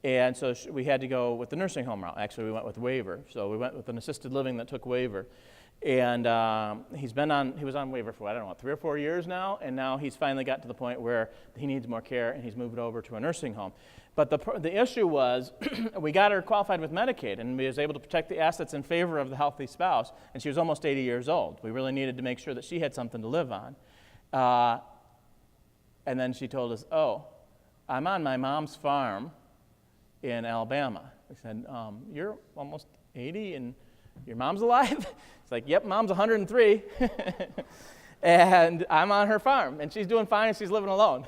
A: And so we had to go with the nursing home route. Actually, we went with waiver. So we went with an assisted living that took waiver. And he was on waiver for, 3 or 4 years now, and now he's finally got to the point where he needs more care, and he's moved over to a nursing home. But the issue was we got her qualified with Medicaid, and we was able to protect the assets in favor of the healthy spouse, and she was almost 80 years old. We really needed to make sure that she had something to live on. And then she told us, oh, I'm on my mom's farm in Alabama. We said, you're almost 80 and your mom's alive? It's like, yep, mom's 103. And I'm on her farm, and she's doing fine, and she's living alone.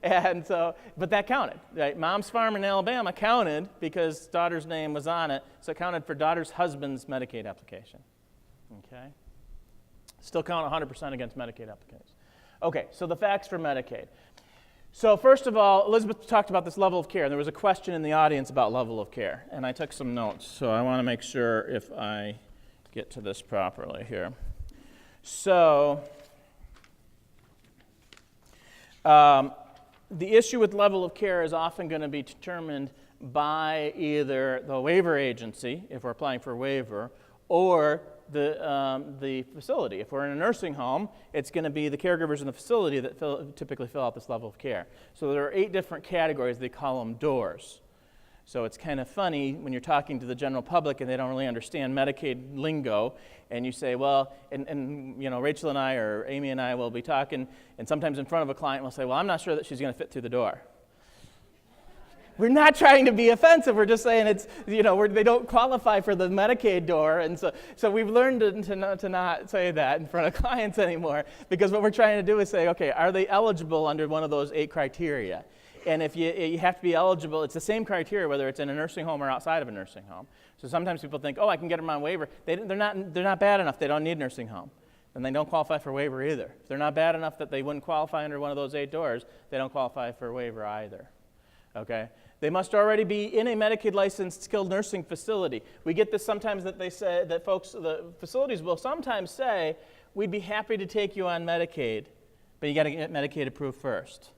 A: And so, but that counted, right? Mom's farm in Alabama counted because daughter's name was on it, so it counted for daughter's husband's Medicaid application, okay? Still count 100% against Medicaid applications. Okay, so the facts for Medicaid. So first of all, Elizabeth talked about this level of care, and there was a question in the audience about level of care, and I took some notes, so I want to make sure if I get to this properly here. So, the issue with level of care is often going to be determined by either the waiver agency, if we're applying for a waiver, or the facility. If we're in a nursing home, it's going to be the caregivers in the facility that typically fill out this level of care. So there are 8 different categories. They call them doors. So it's kind of funny when you're talking to the general public and they don't really understand Medicaid lingo, and you say, well, and you know, Rachel and I or Amy and I will be talking, and sometimes in front of a client we'll say, well, I'm not sure that she's going to fit through the door. We're not trying to be offensive. We're just saying it's, you know, they don't qualify for the Medicaid door, and so we've learned to not say that in front of clients anymore, because what we're trying to do is say, okay, are they eligible under one of those 8 criteria? And if you have to be eligible, it's the same criteria whether it's in a nursing home or outside of a nursing home. So sometimes people think, oh, I can get them on waiver. They're not bad enough. They don't need nursing home. And they don't qualify for waiver either. If they're not bad enough that they wouldn't qualify under one of those 8 doors, they don't qualify for a waiver either. Okay? They must already be in a Medicaid licensed skilled nursing facility. We get this sometimes that they say that the facilities will sometimes say, we'd be happy to take you on Medicaid, but you got to get Medicaid approved first.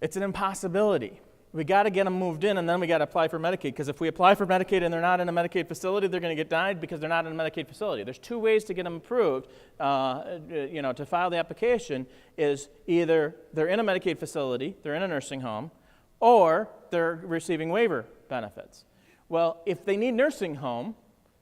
A: It's an impossibility. We got to get them moved in, and then we got to apply for Medicaid, because if we apply for Medicaid and they're not in a Medicaid facility, they're going to get denied because they're not in a Medicaid facility. There's 2 ways to get them approved, to file the application, is either they're in a Medicaid facility, they're in a nursing home, or they're receiving waiver benefits. Well, if they need nursing home,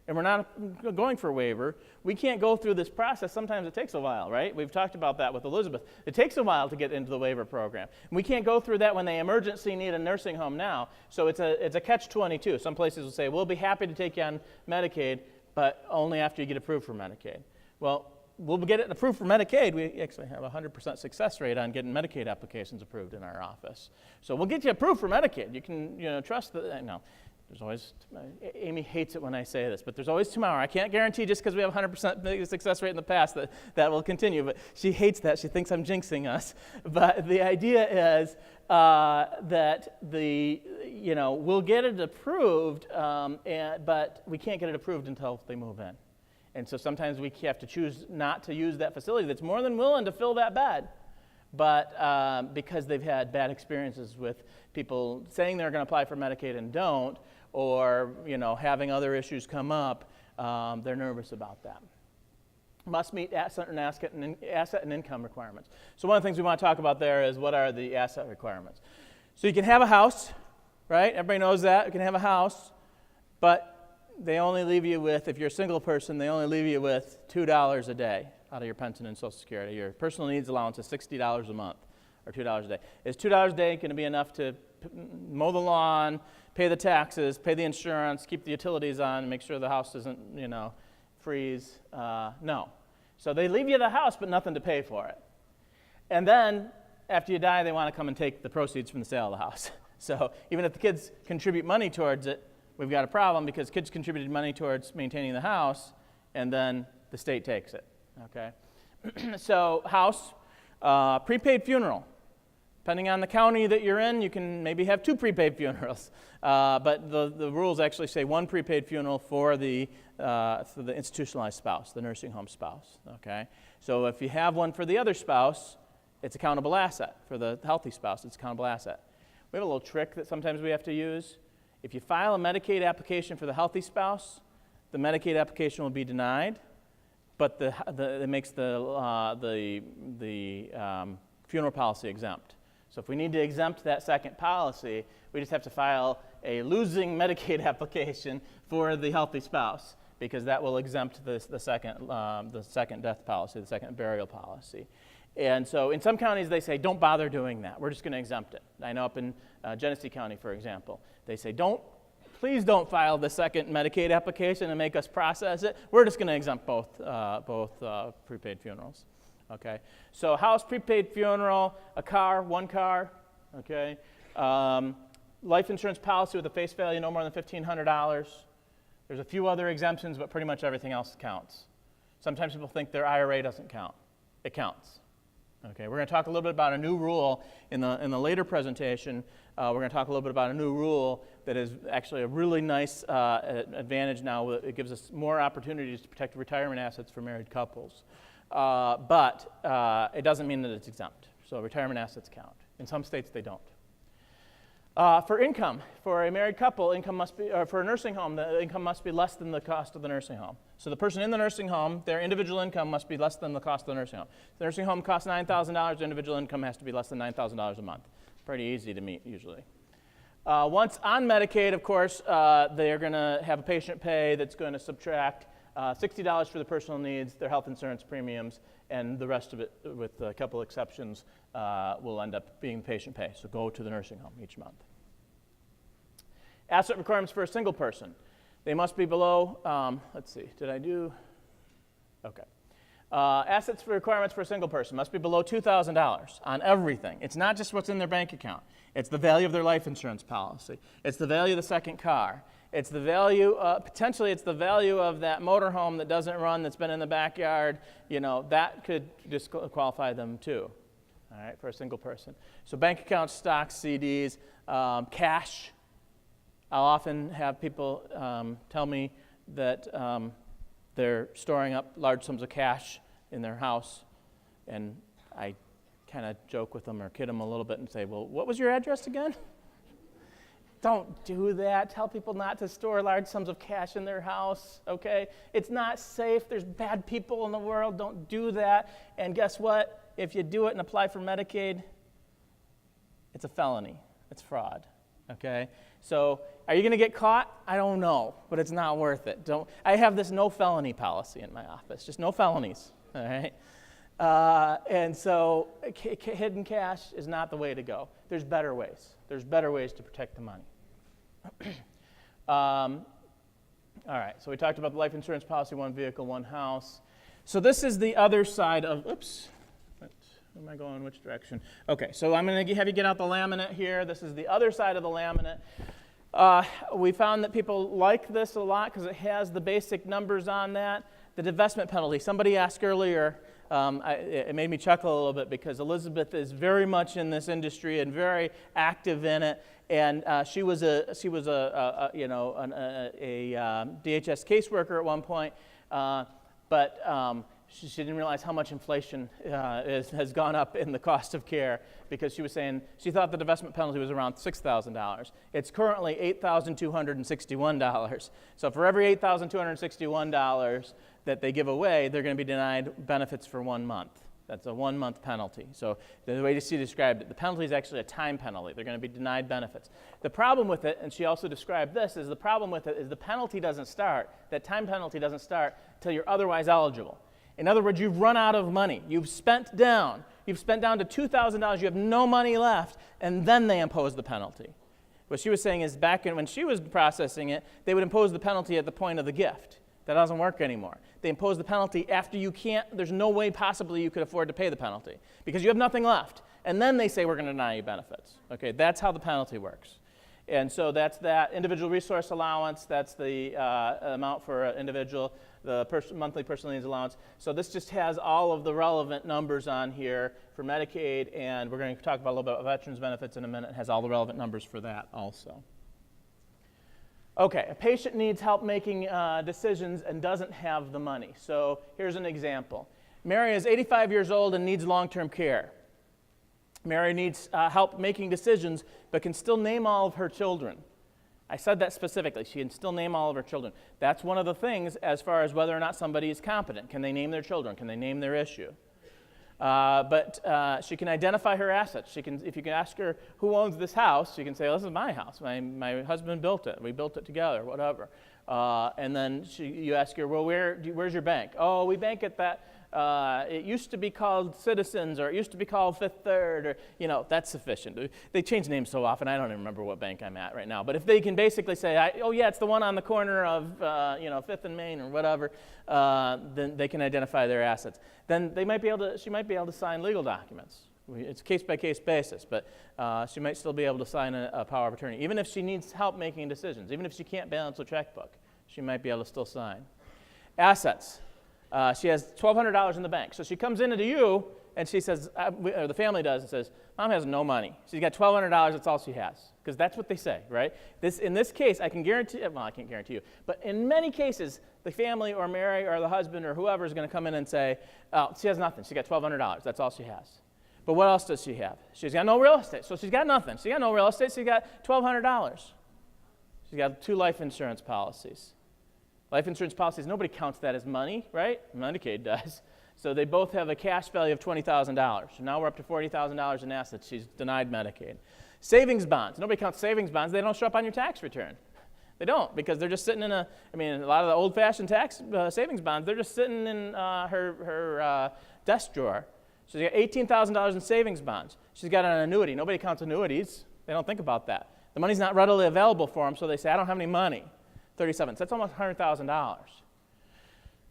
A: and we're not going for a waiver, we can't go through this process. Sometimes it takes a while, right? We've talked about that with Elizabeth. It takes a while to get into the waiver program. And we can't go through that when they emergency need a nursing home now. So it's a catch-22. Some places will say, we'll be happy to take you on Medicaid, but only after you get approved for Medicaid. Well, we'll get it approved for Medicaid. We actually have a 100% success rate on getting Medicaid applications approved in our office. So we'll get you approved for Medicaid. You can, trust that. No. There's always, Amy hates it when I say this, but there's always tomorrow. I can't guarantee just because we have a 100% success rate in the past that will continue, but she hates that. She thinks I'm jinxing us. But the idea is that we'll get it approved, but we can't get it approved until they move in. And so sometimes we have to choose not to use that facility that's more than willing to fill that bed, but because they've had bad experiences with people saying they're going to apply for Medicaid and don't, or having other issues come up, they're nervous about that. Must meet certain asset and income requirements. So one of the things we want to talk about there is what are the asset requirements. So you can have a house, right? Everybody knows that. You can have a house, but they only leave you with, if you're a single person, they only leave you with $2 a day out of your pension and Social Security. Your personal needs allowance is $60 a month, or $2 a day. Is $2 a day going to be enough to mow the lawn, pay the taxes, pay the insurance, keep the utilities on, make sure the house doesn't, freeze? No. So they leave you the house, but nothing to pay for it. And then, after you die, they want to come and take the proceeds from the sale of the house. So even if the kids contribute money towards it, we've got a problem because kids contributed money towards maintaining the house, and then the state takes it. Okay? So house, prepaid funeral. Depending on the county that you're in, you can maybe have 2 prepaid funerals. But the rules actually say 1 prepaid funeral for the institutionalized spouse, the nursing home spouse. Okay? So if you have one for the other spouse, it's a countable asset. For the healthy spouse, it's a countable asset. We have a little trick that sometimes we have to use. If you file a Medicaid application for the healthy spouse, the Medicaid application will be denied, but it makes the funeral policy exempt. So if we need to exempt that second policy, we just have to file a losing Medicaid application for the healthy spouse, because that will exempt the second death policy, the second burial policy. And so in some counties, they say, don't bother doing that. We're just going to exempt it. I know up in Genesee County, for example, they say, please don't file the second Medicaid application and make us process it. We're just going to exempt both prepaid funerals. Okay, so house, prepaid funeral, a car, one car, okay, life insurance policy with a face value no more than $1,500. There's a few other exemptions, but pretty much everything else counts. Sometimes people think their IRA doesn't count. It counts. Okay, we're going to talk a little bit about a new rule in the later presentation. We're going to talk a little bit about a new rule that is actually a really nice advantage now. It gives us more opportunities to protect retirement assets for married couples. But it doesn't mean that it's exempt. So retirement assets count. In some states, they don't. For income, for a married couple, income must be, or for a nursing home, the income must be less than the cost of the nursing home. So the person in the nursing home, their individual income must be less than the cost of the nursing home. If the nursing home costs $9,000, the individual income has to be less than $9,000 a month. Pretty easy to meet, usually. Once on Medicaid, of course, they're going to have a patient pay that's going to subtract $60 for the personal needs, their health insurance premiums, and the rest of it, with a couple exceptions, will end up being patient pay. So go to the nursing home each month. Asset requirements for a single person. They must be below, let's see, did I do? Okay. Assets requirements for a single person must be below $2,000 on everything. It's not just what's in their bank account. It's the value of their life insurance policy. It's the value of the second car. It's the value, potentially it's the value of that motorhome that doesn't run, that's been in the backyard. You know, that could disqualify them too, all right, for a single person. So bank accounts, stocks, CDs, cash. I'll often have people tell me that they're storing up large sums of cash in their house, and I kind of joke with them or kid them a little bit and say, well, what was your address again? Don't do that. Tell people not to store large sums of cash in their house, okay? It's not safe. There's bad people in the world. Don't do that. And guess what? If you do it and apply for Medicaid, it's a felony. It's fraud, okay? So are you going to get caught? I don't know, but it's not worth it. I have this no felony policy in my office, just no felonies, all right? And so hidden cash is not the way to go. There's better ways. There's better ways to protect the money. All right, so we talked about the life insurance policy, one vehicle, one house. So this is the other side of, oops, where am I going, which direction? Okay, so I'm going to have you get out the laminate here. This is the other side of the laminate. We found that people like this a lot because it has the basic numbers on that. The divestment penalty, somebody asked earlier, it made me chuckle a little bit because Elizabeth is very much in this industry and very active in it, and she was a DHS caseworker at one point, but she didn't realize how much inflation has gone up in the cost of care, because she was saying she thought the divestment penalty was around $6,000. It's currently $8,261. So for every $8,261 that they give away, they're going to be denied benefits for 1 month. That's a 1-month penalty. So the way she described it, the penalty is actually a time penalty. They're going to be denied benefits. The problem with it, and she also described this, is the problem with it is the penalty doesn't start, that time penalty doesn't start until you're otherwise eligible. In other words, you've run out of money. You've spent down to $2,000. You have no money left, and then they impose the penalty. What she was saying is back when she was processing it, they would impose the penalty at the point of the gift. That doesn't work anymore. They impose the penalty after you can't, there's no way possibly you could afford to pay the penalty because you have nothing left. And then they say, we're going to deny you benefits. Okay, that's how the penalty works. And so that's that individual resource allowance, that's the amount for an individual, the monthly personal needs allowance. So this just has all of the relevant numbers on here for Medicaid, and we're going to talk about a little bit about veterans benefits in a minute. It has all the relevant numbers for that also. Okay, a patient needs help making decisions and doesn't have the money. So here's an example. Mary is 85 years old and needs long-term care. Mary needs help making decisions, but can still name all of her children. I said that specifically. She can still name all of her children. That's one of the things as far as whether or not somebody is competent. Can they name their children? Can they name their issue? But she can identify her assets. If you can ask her who owns this house, she can say, oh, this is my house. My husband built it. We built it together, whatever. And then you ask her, well, where's your bank? Oh, we bank at that. It used to be called Citizens, or it used to be called Fifth Third, or, that's sufficient. They change names so often, I don't even remember what bank I'm at right now. But if they can basically say, oh, yeah, it's the one on the corner of Fifth and Main or whatever, then they can identify their assets. Then she might be able to sign legal documents. It's a case-by-case basis, but she might still be able to sign a power of attorney. Even if she needs help making decisions, even if she can't balance a checkbook, she might be able to still sign. Assets. She has $1,200 in the bank. So she comes into you, and she says, or the family does, and says, Mom has no money. She's got $1,200, that's all she has. Because that's what they say, right? In this case, I can guarantee, well, I can't guarantee you, but in many cases, the family or Mary or the husband or whoever is going to come in and say, oh, she has nothing. She got $1,200. That's all she has. But what else does she have? She's got no real estate. So she's got nothing. She's got no real estate. She's got $1,200. She's got 2 life insurance policies. Life insurance policies, nobody counts that as money, right? Medicaid does. So they both have a cash value of $20,000. So now we're up to $40,000 in assets. She's denied Medicaid. Savings bonds. Nobody counts savings bonds. They don't show up on your tax return. They don't, because they're just sitting in a lot of the old-fashioned tax savings bonds, they're just sitting in her desk drawer. So she's got $18,000 in savings bonds. She's got an annuity. Nobody counts annuities. They don't think about that. The money's not readily available for them, so they say, I don't have any money. 37. So that's almost $100,000.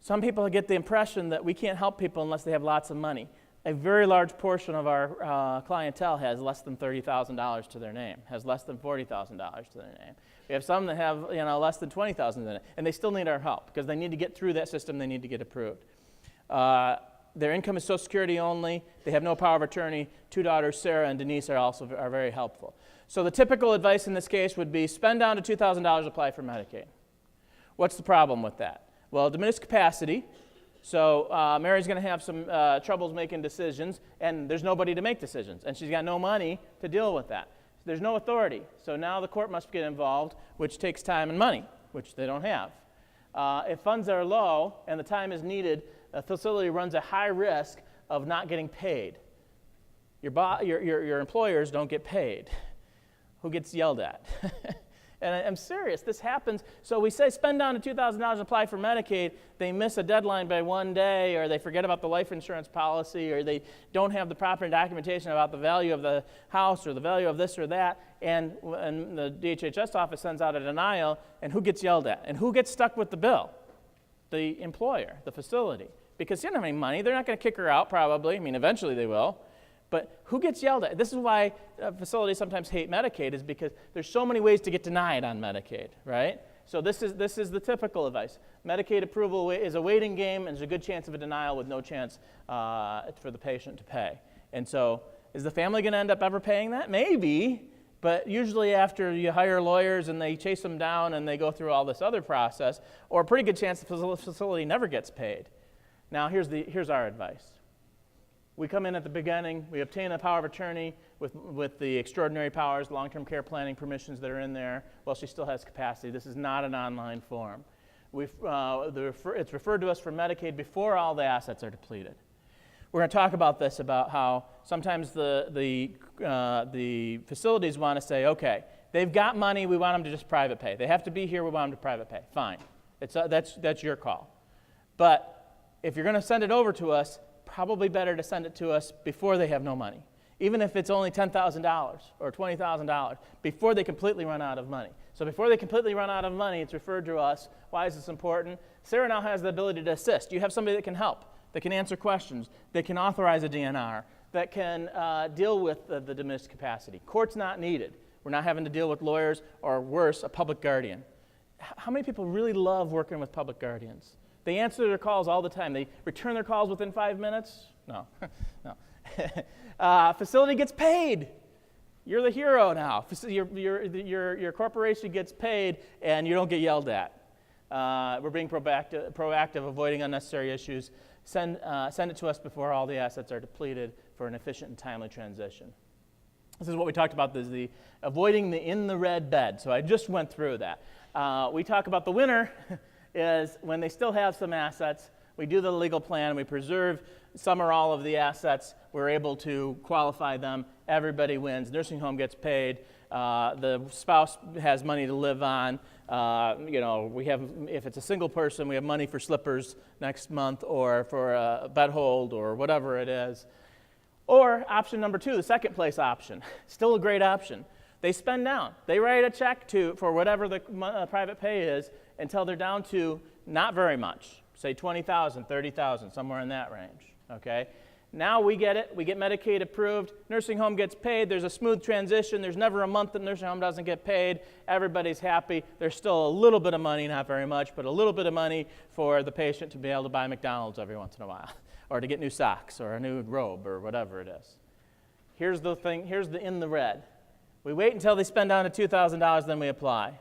A: Some people get the impression that we can't help people unless they have lots of money. A very large portion of our clientele has less than $30,000 to their name, has less than $40,000 to their name. We have some that have less than $20,000 in it, and they still need our help because they need to get through that system. They need to get approved. Their income is Social Security only. They have no power of attorney. 2 daughters, Sarah and Denise, are very helpful. So the typical advice in this case would be spend down to $2,000, apply for Medicaid. What's the problem with that? Well, diminished capacity. So Mary's going to have some troubles making decisions, and there's nobody to make decisions, and she's got no money to deal with that. There's no authority. So now the court must get involved, which takes time and money, which they don't have. If funds are low and the time is needed, a facility runs a high risk of not getting paid. Your employers don't get paid. Who gets yelled at? And I'm serious, this happens. So we say spend down to $2,000 and apply for Medicaid. They miss a deadline by 1 day, or they forget about the life insurance policy, or they don't have the proper documentation about the value of the house or the value of this or that, and the DHHS office sends out a denial, and who gets yelled at? And who gets stuck with the bill? The employer, the facility. Because she doesn't have any money. They're not going to kick her out, probably. Eventually they will. But who gets yelled at? This is why facilities sometimes hate Medicaid, is because there's so many ways to get denied on Medicaid, right? So this is the typical advice. Medicaid approval is a waiting game, and there's a good chance of a denial with no chance for the patient to pay. And so is the family going to end up ever paying that? Maybe, but usually after you hire lawyers and they chase them down and they go through all this other process, or a pretty good chance the facility never gets paid. Now here's our advice. We come in at the beginning, we obtain a power of attorney with the extraordinary powers, long-term care planning permissions that are in there. Well, she still has capacity. This is not an online form. It's referred to us for Medicaid before all the assets are depleted. We're going to talk about this, about how sometimes the facilities want to say, okay, they've got money, we want them to just private pay. They have to be here, we want them to private pay. Fine. That's your call. But if you're going to send it over to us, probably better to send it to us before they have no money, even if it's only $10,000 or $20,000, before they completely run out of money. So before they completely run out of money, it's referred to us. Why is this important? Sarah now has the ability to assist. You have somebody that can help, that can answer questions, that can authorize a DNR, that can deal with the diminished capacity. Court's not needed. We're not having to deal with lawyers, or worse, a public guardian. How many people really love working with public guardians? They answer their calls all the time. They return their calls within 5 minutes? No, no. Facility gets paid. You're the hero now. Your corporation gets paid, and you don't get yelled at. We're being proactive, avoiding unnecessary issues. Send it to us before all the assets are depleted for an efficient and timely transition. This is what we talked about, the avoiding the in the red bed. So I just went through that. We talk about the winner is when they still have some assets, We do the legal plan, we preserve some or all of the assets, we're able to qualify them, everybody wins, nursing home gets paid, the spouse has money to live on, we have, if it's a single person, we have money for slippers next month or for a bed hold or whatever it is. Or option number 2, the second place option, still a great option. They spend down. They write a check for whatever the private pay is until they're down to not very much, say $20,000, $30,000, somewhere in that range, okay? Now we get it. We get Medicaid approved. Nursing home gets paid. There's a smooth transition. There's never a month that nursing home doesn't get paid. Everybody's happy. There's still a little bit of money, not very much, but a little bit of money for the patient to be able to buy McDonald's every once in a while or to get new socks or a new robe or whatever it is. Here's the thing. Here's the in the red. We wait until they spend down to $2,000, then we apply.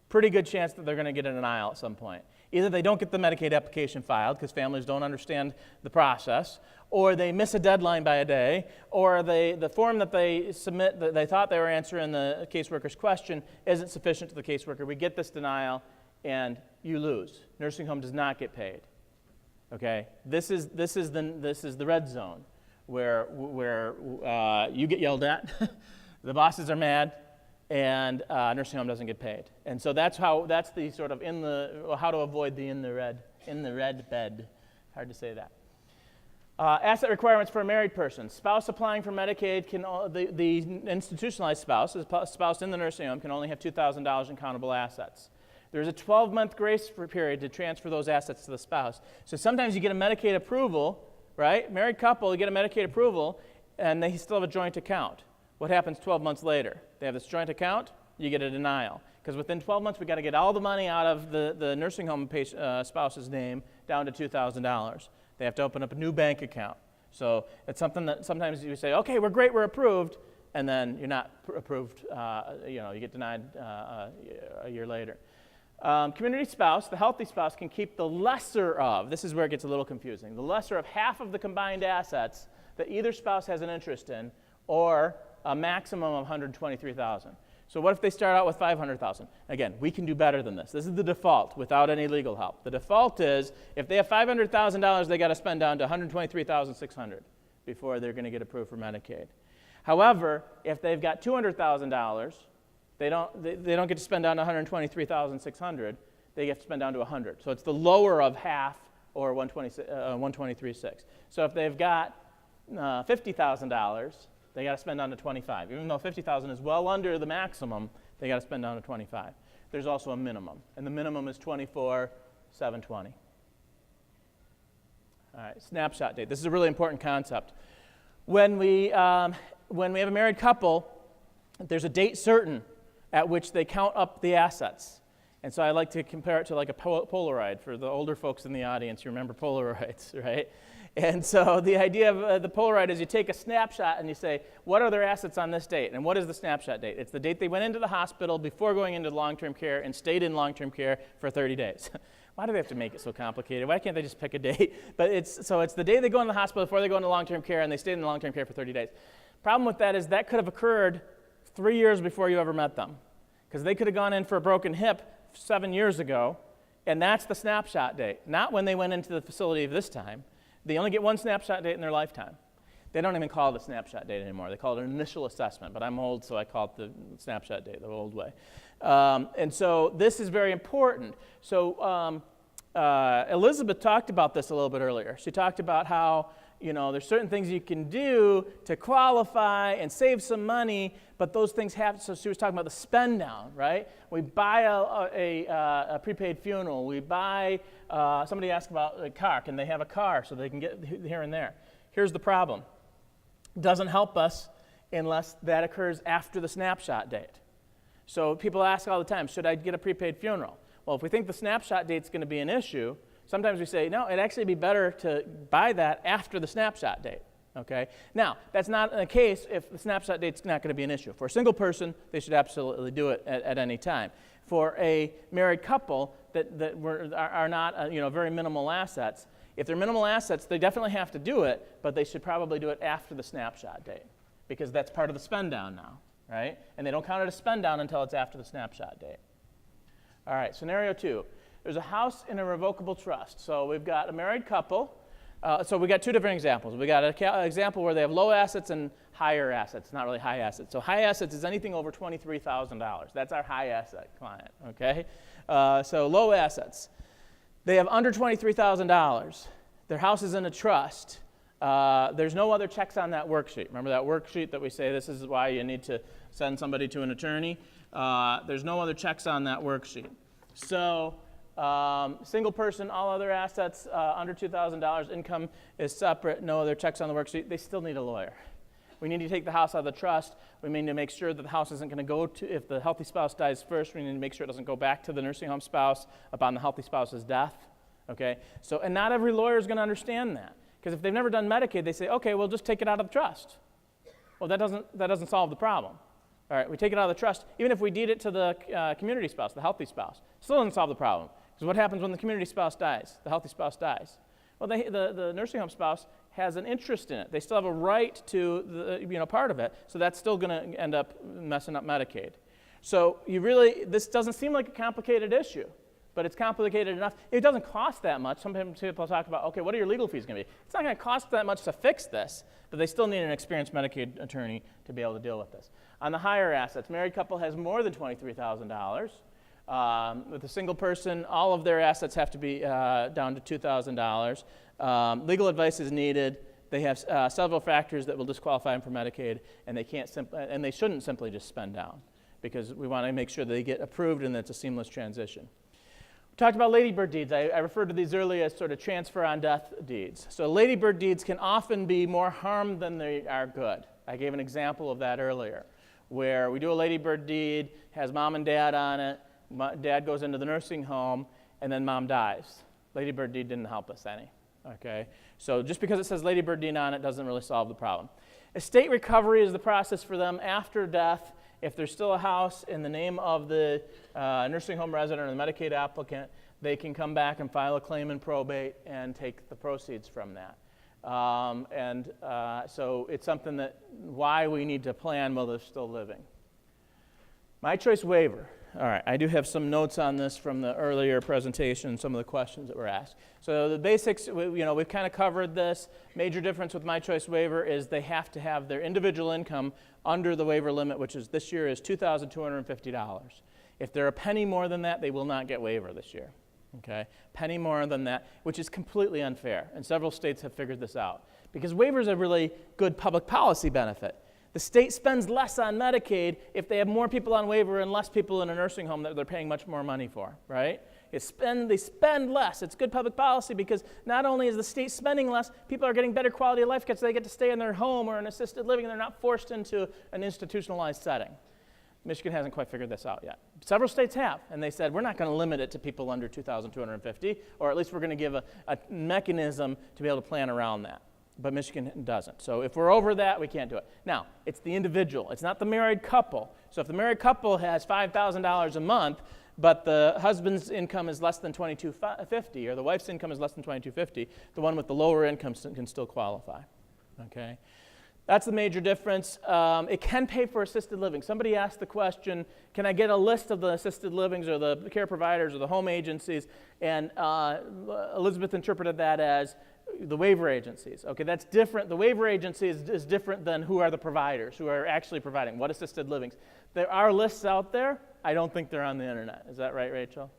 A: Pretty good chance that they're going to get a denial at some point. Either they don't get the Medicaid application filed because families don't understand the process, or they miss a deadline by a day, or the form that they submit that they thought they were answering the caseworker's question isn't sufficient to the caseworker. We get this denial, and you lose. Nursing home does not get paid. Okay, this is the red zone where you get yelled at, the bosses are mad, and nursing home doesn't get paid. And so that's the sort of how to avoid the in the red bed. Hard to say that. Asset requirements for a married person. Spouse applying for Medicaid the institutionalized spouse, the spouse in the nursing home, can only have $2,000 in countable assets. There's a 12-month grace period to transfer those assets to the spouse. So sometimes you get a Medicaid approval, right? Married couple, you get a Medicaid approval, and they still have a joint account. What happens 12 months later? They have this joint account, you get a denial. Because within 12 months, we've got to get all the money out of the nursing home spouse's name down to $2,000. They have to open up a new bank account. So it's something that sometimes you say, okay, we're great, we're approved, and then you're not approved, you get denied a year later. Community spouse, the healthy spouse can keep the lesser of, this is where it gets a little confusing, the lesser of half of the combined assets that either spouse has an interest in, or a maximum of $123,000. So what if they start out with $500,000? Again, we can do better than this. This is the default without any legal help. The default is if they have $500,000, they got to spend down to $123,600 before they're going to get approved for Medicaid. However, if they've got $200,000, they don't get to spend down to $123,600. They have to spend down to $100. So it's the lower of half or $123,600. So if they've got $50,000, they got to spend down to $25,000. Even though $50,000 is well under the maximum, they got to spend down to $25,000. There's also a minimum, and the minimum is $24,720. All right, snapshot date. This is a really important concept. When we have a married couple, there's a date certain at which they count up the assets. And so I like to compare it to like a Polaroid. For the older folks in the audience, you remember Polaroids, right? And so the idea of the Polaroid is you take a snapshot and you say, what are their assets on this date? And what is the snapshot date? It's the date they went into the hospital before going into long-term care and stayed in long-term care for 30 days. Why do they have to make it so complicated? Why can't they just pick a date? But it's the day they go in the hospital before they go into long-term care, and they stayed in long-term care for 30 days. Problem with that is that could have occurred 3 years before you ever met them, because they could have gone in for a broken hip 7 years ago, and that's the snapshot date, not when they went into the facility this time. They only get one snapshot date in their lifetime. They don't even call it a snapshot date anymore. They call it an initial assessment, but I'm old, so I call it the snapshot date, the old way. And so this is very important. So Elizabeth talked about this a little bit earlier. She talked about how there's certain things you can do to qualify and save some money, but those things have, so she was talking about the spend down, right? We buy a prepaid funeral. We buy, somebody asked about a car. Can they have a car so they can get here and there? Here's the problem. It doesn't help us unless that occurs after the snapshot date. So people ask all the time, should I get a prepaid funeral? Well, if we think the snapshot date's going to be an issue, sometimes we say, no, it'd actually be better to buy that after the snapshot date, okay? Now, that's not the case if the snapshot date's not going to be an issue. For a single person, they should absolutely do it at any time. For a married couple that are not very minimal assets, if they're minimal assets, they definitely have to do it, but they should probably do it after the snapshot date because that's part of the spend down now, right? And they don't count it as spend down until it's after the snapshot date. All right, scenario 2. There's a house in a revocable trust. So we've got a married couple. So we got two different examples. We got an example where they have low assets and higher assets, not really high assets. So high assets is anything over $23,000. That's our high asset client, okay? So low assets. They have under $23,000. Their house is in a trust. There's no other checks on that worksheet. Remember that worksheet that we say this is why you need to send somebody to an attorney? There's no other checks on that worksheet. So single person, all other assets under $2,000, income is separate, no other checks on the worksheet. They still need a lawyer. We need to take the house out of the trust. We need to make sure that the house isn't going to go to, if the healthy spouse dies first, we need to make sure it doesn't go back to the nursing home spouse upon the healthy spouse's death. Okay? So, and not every lawyer is going to understand that. Because if they've never done Medicaid, they say, okay, we'll just take it out of the trust. Well, that doesn't solve the problem. All right, we take it out of the trust. Even if we deed it to the community spouse, the healthy spouse, still doesn't solve the problem. Because what happens when the community spouse dies, the healthy spouse dies? Well, the nursing home spouse has an interest in it. They still have a right to the part of it, so that's still going to end up messing up Medicaid. So this doesn't seem like a complicated issue, but it's complicated enough. It doesn't cost that much. Some people talk about, okay, what are your legal fees going to be? It's not going to cost that much to fix this, but they still need an experienced Medicaid attorney to be able to deal with this. On the higher assets, married couple has more than $23,000. With a single person, all of their assets have to be down to $2,000. Legal advice is needed. They have several factors that will disqualify them for Medicaid, and they shouldn't simply just spend down, because we want to make sure that they get approved and that it's a seamless transition. We talked about ladybird deeds. I referred to these earlier as sort of transfer on death deeds. So ladybird deeds can often be more harm than they are good. I gave an example of that earlier, where we do a ladybird deed, has mom and dad on it, dad goes into the nursing home, and then mom dies. Ladybird deed didn't help us any, okay? So just because it says ladybird deed on it doesn't really solve the problem. Estate recovery is the process for them after death. If there's still a house in the name of the nursing home resident or the Medicaid applicant, they can come back and file a claim in probate and take the proceeds from that. So it's something why we need to plan while they're still living. My choice waiver. All right, I do have some notes on this from the earlier presentation, some of the questions that were asked. So the basics, we've kind of covered this. Major difference with my choice waiver is they have to have their individual income under the waiver limit, which is this year is $2,250. If they're a penny more than that, they will not get waiver this year. Okay, penny more than that, which is completely unfair, and several states have figured this out. Because waiver is a really good public policy benefit. The state spends less on Medicaid if they have more people on waiver and less people in a nursing home that they're paying much more money for, right? They spend less. It's good public policy because not only is the state spending less, people are getting better quality of life because they get to stay in their home or in assisted living and they're not forced into an institutionalized setting. Michigan hasn't quite figured this out yet. Several states have, and they said, we're not going to limit it to people under $2,250, or at least we're going to give a mechanism to be able to plan around that. But Michigan doesn't. So if we're over that, we can't do it. Now, it's the individual. It's not the married couple. So if the married couple has $5,000 a month, but the husband's income is less than $2,250, or the wife's income is less than $2,250, the one with the lower income can still qualify. Okay? That's the major difference. It can pay for assisted living. Somebody asked the question, can I get a list of the assisted livings or the care providers or the home agencies? And Elizabeth interpreted that as the waiver agencies. Okay, that's different. The waiver agency is different than who are the providers, who are actually providing what assisted livings. There are lists out there. I don't think they're on the internet. Is that right, Rachel?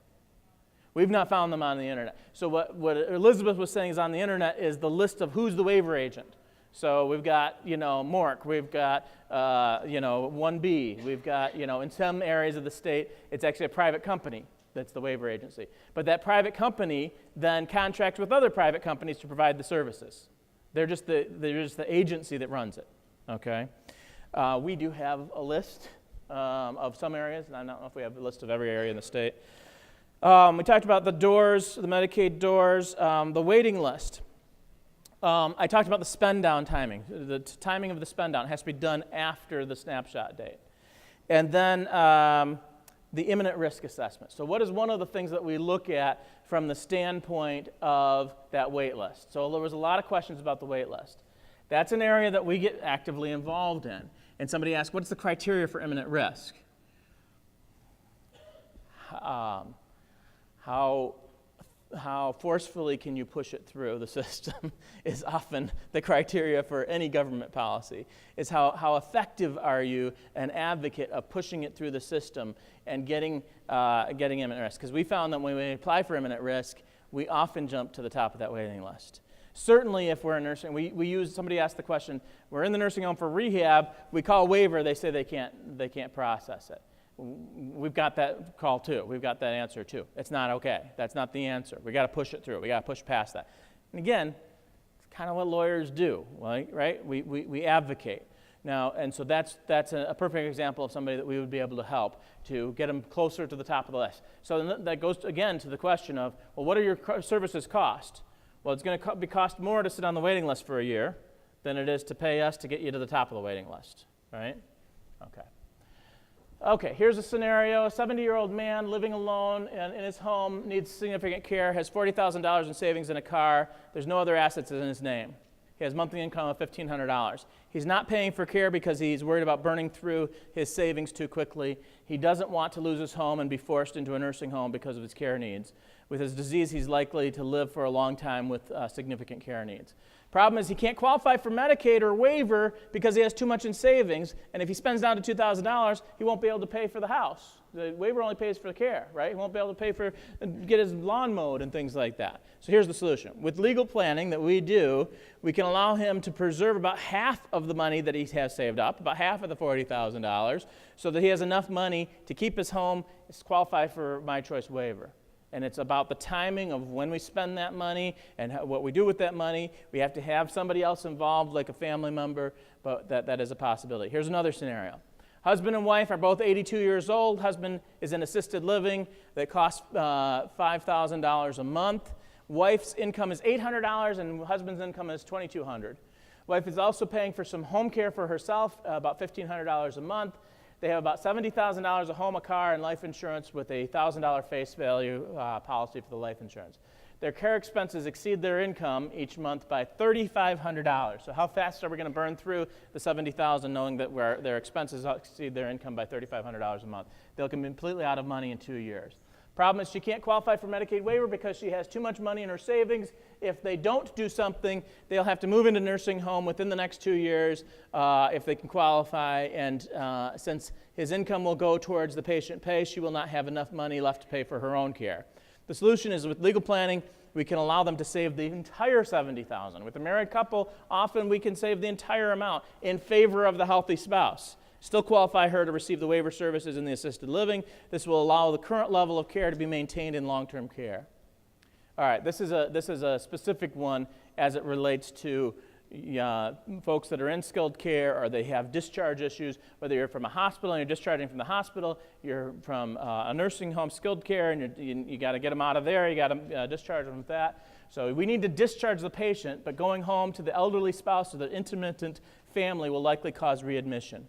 A: We've not found them on the internet. So what Elizabeth was saying is on the internet is the list of who's the waiver agent. So we've got, MORC, we've got, 1B, we've got, in some areas of the state, it's actually a private company that's the waiver agency. But that private company then contracts with other private companies to provide the services. They're just the agency that runs it, okay? We do have a list of some areas, and I don't know if we have a list of every area in the state. We talked about the doors, the Medicaid doors, the waiting list. I talked about the spend down timing. The timing of the spend down has to be done after the snapshot date. And then the imminent risk assessment. So what is one of the things that we look at from the standpoint of that wait list? So there was a lot of questions about the wait list. That's an area that we get actively involved in. And somebody asked, what's the criteria for imminent risk? how forcefully can you push it through the system is often the criteria for any government policy. Is how effective are you an advocate of pushing it through the system and getting imminent risk? Because we found that when we apply for imminent risk, we often jump to the top of that waiting list. Certainly if we're in nursing, somebody asked the question, we're in the nursing home for rehab, we call a waiver, they say they can't process it. We've got that call too. We've got that answer too. It's not okay. That's not the answer. We got to push it through. We got to push past that. And again, it's kind of what lawyers do, right? We advocate. Now, and so that's a perfect example of somebody that we would be able to help to get them closer to the top of the list. So that goes again to the question of, well, what are your services cost? Well, it's going to cost more to sit on the waiting list for a year than it is to pay us to get you to the top of the waiting list, right? Okay, here's a scenario. A 70-year-old man living alone in his home, needs significant care, has $40,000 in savings in a car. There's no other assets in his name. He has monthly income of $1,500. He's not paying for care because he's worried about burning through his savings too quickly. He doesn't want to lose his home and be forced into a nursing home because of his care needs. With his disease, he's likely to live for a long time with significant care needs. Problem is he can't qualify for Medicaid or waiver because he has too much in savings, and if he spends down to $2,000, he won't be able to pay for the house. The waiver only pays for the care, right? He won't be able to pay for, get his lawn mowed and things like that. So here's the solution. With legal planning that we do, we can allow him to preserve about half of the money that he has saved up, about half of the $40,000, so that he has enough money to keep his home, qualify for My Choice waiver. And it's about the timing of when we spend that money and what we do with that money. We have to have somebody else involved, like a family member, but that is a possibility. Here's another scenario. Husband and wife are both 82 years old. Husband is in assisted living that costs $5,000 a month. Wife's income is $800 and husband's income is $2,200. Wife is also paying for some home care for herself, about $1,500 a month. They have about $70,000 a home, a car, and life insurance with a $1,000 face value policy for the life insurance. Their care expenses exceed their income each month by $3,500. So how fast are we going to burn through the $70,000 knowing that their expenses exceed their income by $3,500 a month? They'll be completely out of money in 2 years. Problem is she can't qualify for Medicaid waiver because she has too much money in her savings. If they don't do something, they'll have to move into nursing home within the next 2 years if they can qualify. And since his income will go towards the patient pay, she will not have enough money left to pay for her own care. The solution is with legal planning, we can allow them to save the entire $70,000. With a married couple, often we can save the entire amount in favor of the healthy spouse. Still qualify her to receive the waiver services in the assisted living. This will allow the current level of care to be maintained in long-term care. All right, this is a specific one as it relates to folks that are in skilled care or they have discharge issues, whether you're from a hospital and you're discharging from the hospital, you're from a nursing home skilled care and you got to get them out of there, you got to discharge them with that. So we need to discharge the patient, but going home to the elderly spouse or the intermittent family will likely cause readmission.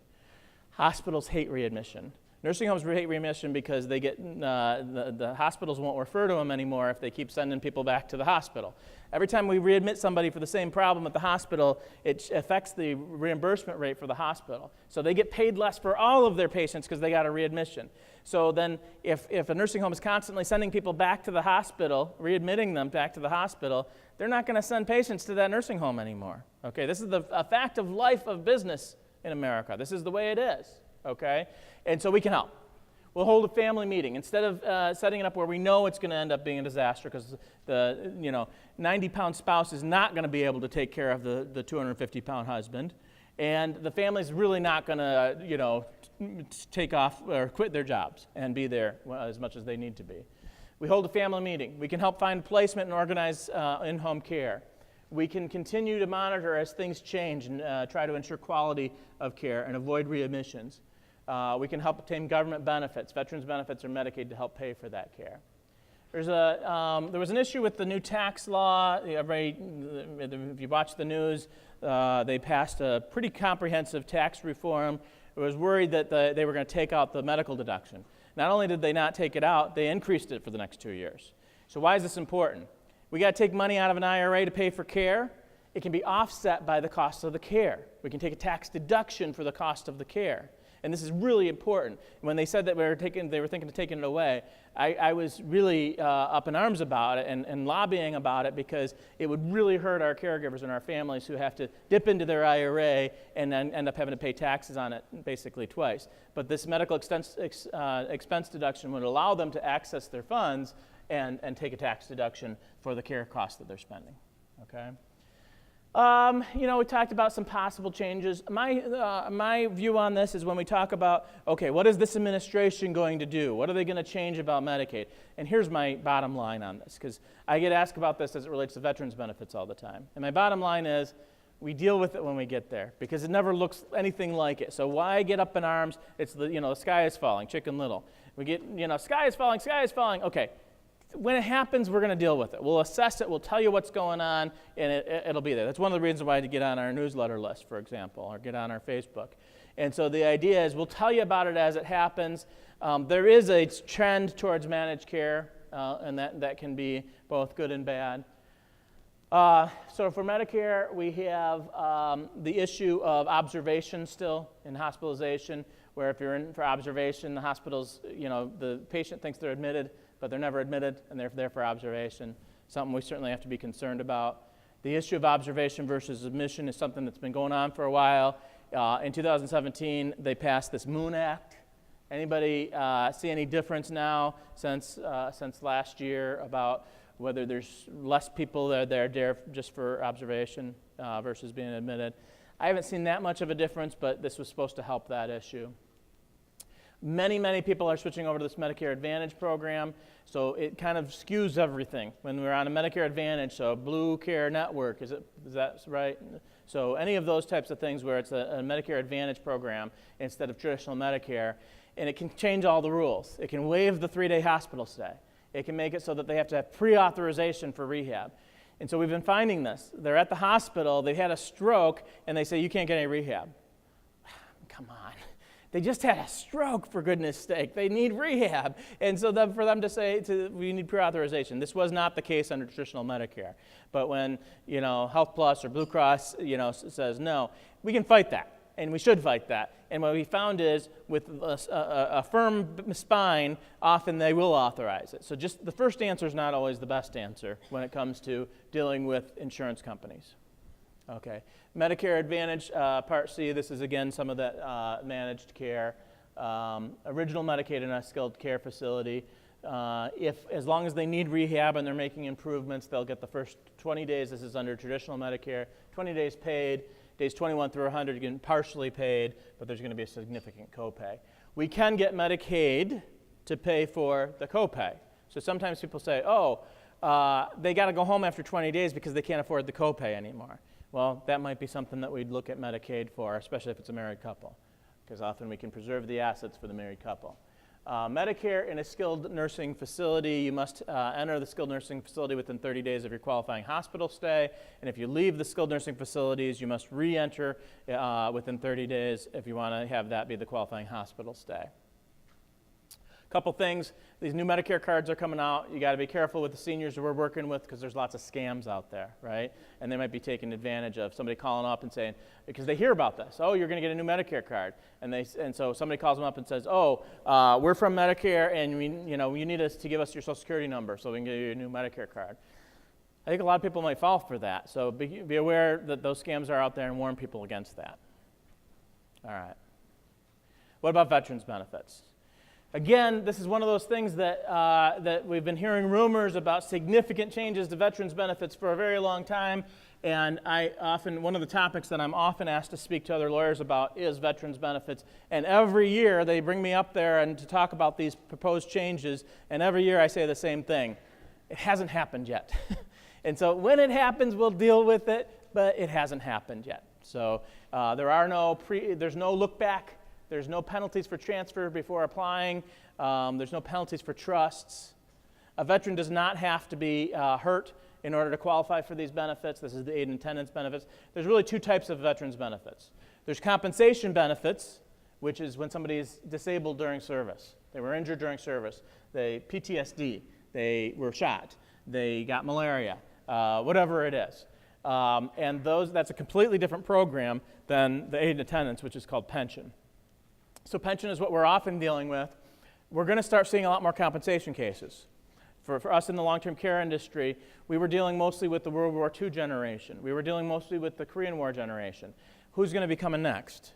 A: Hospitals hate readmission. Nursing homes hate readmission because they get the hospitals won't refer to them anymore if they keep sending people back to the hospital. Every time we readmit somebody for the same problem at the hospital, it affects the reimbursement rate for the hospital. So they get paid less for all of their patients because they got a readmission. So then if a nursing home is constantly sending people back to the hospital, readmitting them back to the hospital, they're not going to send patients to that nursing home anymore. Okay, this is a fact of life of business in America. This is the way it is, okay? And so we can help. We'll hold a family meeting. Instead of setting it up where we know it's going to end up being a disaster because the 90-pound spouse is not going to be able to take care of the 250-pound husband, and the family's really not going to, take off or quit their jobs and be there as much as they need to be. We hold a family meeting. We can help find placement and organize in-home care. We can continue to monitor as things change and try to ensure quality of care and avoid readmissions. We can help obtain government benefits, veterans benefits or Medicaid to help pay for that care. There was an issue with the new tax law. If you watch the news, they passed a pretty comprehensive tax reform. It was worried that they were going to take out the medical deduction. Not only did they not take it out, they increased it for the next 2 years. So why is this important? We got to take money out of an IRA to pay for care. It can be offset by the cost of the care. We can take a tax deduction for the cost of the care. And this is really important. When they said that they were thinking of taking it away, I was really up in arms about it and lobbying about it because it would really hurt our caregivers and our families who have to dip into their IRA and then end up having to pay taxes on it basically twice. But this medical expense deduction would allow them to access their funds and take a tax deduction for the care costs that they're spending. Okay. We talked about some possible changes. My view on this is when we talk about, okay, what is this administration going to do? What are they going to change about Medicaid? And here's my bottom line on this, because I get asked about this as it relates to veterans benefits all the time. And my bottom line is, we deal with it when we get there, because it never looks anything like it. So why get up in arms? It's the sky is falling, Chicken Little. We get, sky is falling. Okay. When it happens, we're going to deal with it. We'll assess it. We'll tell you what's going on, and it'll be there. That's one of the reasons why to get on our newsletter list, for example, or get on our Facebook. And so the idea is we'll tell you about it as it happens. There is a trend towards managed care, and that can be both good and bad. So for Medicare, we have the issue of observation still in hospitalization, where if you're in for observation, the hospital's, the patient thinks they're admitted, but they're never admitted, and they're there for observation. Something we certainly have to be concerned about. The issue of observation versus admission is something that's been going on for a while. In 2017, they passed this Moon Act. Anybody see any difference now since last year about whether there's less people that are there just for observation versus being admitted? I haven't seen that much of a difference, but this was supposed to help that issue. Many, many people are switching over to this Medicare Advantage program, so it kind of skews everything. When we're on a Medicare Advantage, so Blue Care Network, is that right? So any of those types of things where it's a Medicare Advantage program instead of traditional Medicare, and it can change all the rules. It can waive the 3-day hospital stay. It can make it so that they have to have pre-authorization for rehab. And so we've been finding this. They're at the hospital, they had a stroke, and they say, you can't get any rehab. Come on. They just had a stroke, for goodness sake. They need rehab. And so for them to say, we need pre-authorization. This was not the case under traditional Medicare. But when, Health Plus or Blue Cross, says no, we can fight that. And we should fight that. And what we found is with a firm spine, often they will authorize it. So just the first answer is not always the best answer when it comes to dealing with insurance companies. Okay. Medicare Advantage, Part C, this is again some of that managed care. Original Medicaid in a skilled care facility. As long as they need rehab and they're making improvements, they'll get the first 20 days. This is under traditional Medicare. 20 days paid. Days 21 through 100, you get partially paid, but there's going to be a significant copay. We can get Medicaid to pay for the copay. So sometimes people say, they got to go home after 20 days because they can't afford the copay anymore. Well, that might be something that we'd look at Medicaid for, especially if it's a married couple, because often we can preserve the assets for the married couple. Medicare in a skilled nursing facility, you must enter the skilled nursing facility within 30 days of your qualifying hospital stay. And if you leave the skilled nursing facilities, you must re-enter within 30 days if you want to have that be the qualifying hospital stay. Couple things, these new Medicare cards are coming out. You got to be careful with the seniors that we're working with because there's lots of scams out there, right? And they might be taking advantage of somebody calling up and saying, because they hear about this, you're going to get a new Medicare card. And so somebody calls them up and says, we're from Medicare and you need us to give us your Social Security number so we can get you a new Medicare card. I think a lot of people might fall for that. So be aware that those scams are out there and warn people against that. All right. What about veterans benefits? Again, this is one of those things that we've been hearing rumors about significant changes to veterans benefits for a very long time. And one of the topics that I'm often asked to speak to other lawyers about is veterans benefits. And every year they bring me up there and to talk about these proposed changes. And every year I say the same thing. It hasn't happened yet. And so when it happens, we'll deal with it, but it hasn't happened yet. So there's no look back. There's no penalties for transfer before applying. There's no penalties for trusts. A veteran does not have to be hurt in order to qualify for these benefits. This is the aid and attendance benefits. There's really two types of veterans benefits. There's compensation benefits, which is when somebody is disabled during service. They were injured during service. They PTSD. They were shot. They got malaria. Whatever it is. And that's a completely different program than the aid and attendance, which is called pension. So pension is what we're often dealing with. We're going to start seeing a lot more compensation cases. For us in the long-term care industry, we were dealing mostly with the World War II generation. We were dealing mostly with the Korean War generation. Who's going to be coming next?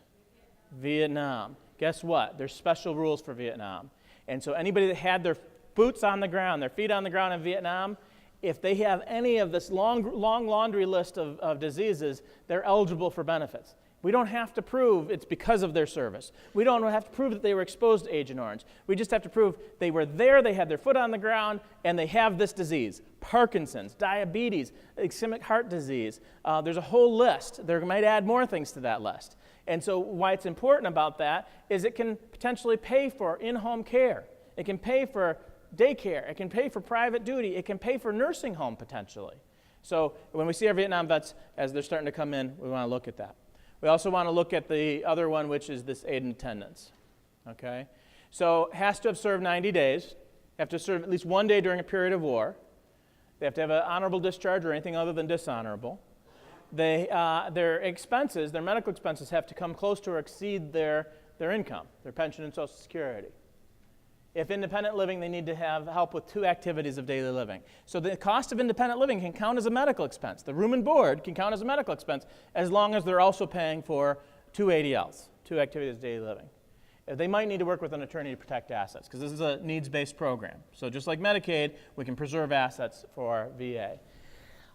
A: Vietnam. Guess what? There's special rules for Vietnam. And so anybody that had their boots on the ground, their feet on the ground in Vietnam, if they have any of this long laundry list of diseases, they're eligible for benefits. We don't have to prove it's because of their service. We don't have to prove that they were exposed to Agent Orange. We just have to prove they were there, they had their foot on the ground, and they have this disease. Parkinson's, diabetes, ischemic heart disease. There's a whole list. There might add more things to that list. And so why it's important about that is it can potentially pay for in-home care. It can pay for daycare. It can pay for private duty. It can pay for nursing home potentially. So when we see our Vietnam vets, as they're starting to come in, we want to look at that. We also want to look at the other one, which is this aid and attendance. Okay? So has to have served 90 days. Have to serve at least one day during a period of war. They have to have an honorable discharge or anything other than dishonorable. Their expenses, their medical expenses, have to come close to or exceed their income, their pension and Social Security. If independent living, they need to have help with 2 activities of daily living. So the cost of independent living can count as a medical expense. The room and board can count as a medical expense as long as they're also paying for 2 ADLs, 2 activities of daily living. They might need to work with an attorney to protect assets because this is a needs-based program. So just like Medicaid, we can preserve assets for VA.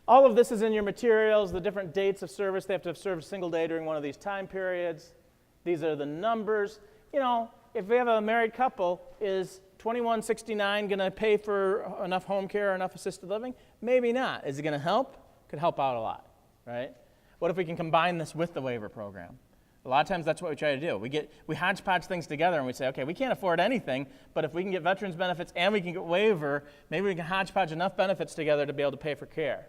A: All of this is in your materials, the different dates of service. They have to have served a single day during one of these time periods. These are the numbers. You know, if we have a married couple, is $21.69 going to pay for enough home care, enough assisted living? Maybe not. Is it going to help? Could help out a lot, right? What if we can combine this with the waiver program? A lot of times that's what we try to do. We hodgepodge things together and we say, okay, we can't afford anything, but if we can get veterans benefits and we can get waiver, maybe we can hodgepodge enough benefits together to be able to pay for care.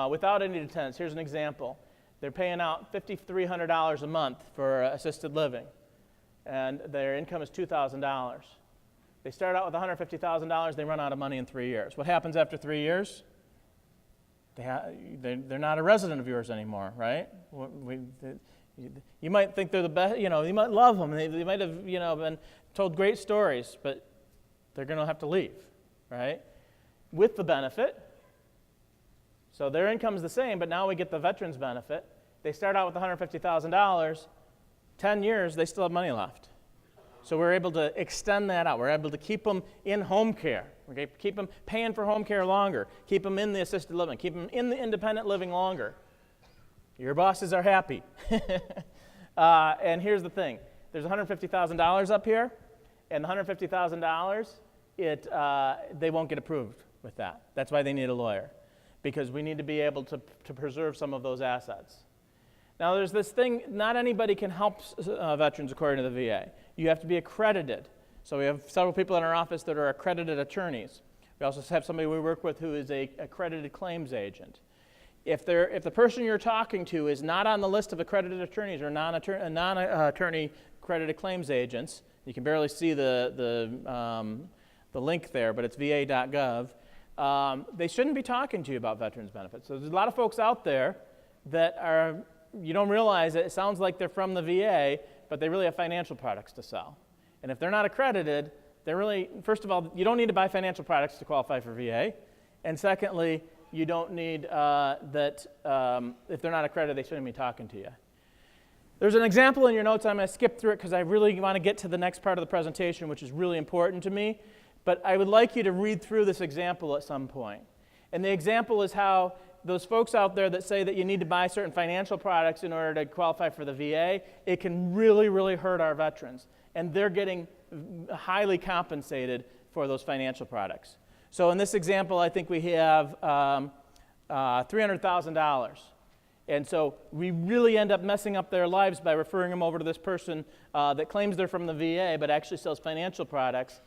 A: Without any dependents, here's an example. They're paying out $5,300 a month for assisted living, and their income is $2,000. They start out with $150,000, they run out of money in 3 years. What happens after 3 years? They're not a resident of yours anymore, right? You might think they're the best, you might love them, they might have, been told great stories, but they're going to have to leave, right? With the benefit. So their income is the same, but now we get the veterans benefit. They start out with $150,000. 10 years, they still have money left. So we're able to extend that out. We're able to keep them in home care. Okay? Keep them paying for home care longer. Keep them in the assisted living. Keep them in the independent living longer. Your bosses are happy. And here's the thing. There's $150,000 up here, and the $150,000, they won't get approved with that. That's why they need a lawyer, because we need to be able to preserve some of those assets. Now, there's this thing, not anybody can help veterans according to the VA. You have to be accredited. So we have several people in our office that are accredited attorneys. We also have somebody we work with who is an accredited claims agent. If the person you're talking to is not on the list of accredited attorneys or non-attorney accredited claims agents, you can barely see the link there, but it's va.gov, they shouldn't be talking to you about veterans benefits. So there's a lot of folks out there that are, you don't realize it sounds like they're from the VA, but they really have financial products to sell. And if they're not accredited, they're really, first of all, you don't need to buy financial products to qualify for VA. And secondly, you don't need if they're not accredited, they shouldn't be talking to you. There's an example in your notes. I'm going to skip through it because I really want to get to the next part of the presentation, which is really important to me. But I would like you to read through this example at some point. And the example is how those folks out there that say that you need to buy certain financial products in order to qualify for the VA, it can really, really hurt our veterans. And they're getting highly compensated for those financial products. So in this example, I think we have $300,000. And so we really end up messing up their lives by referring them over to this person that claims they're from the VA but actually sells financial products.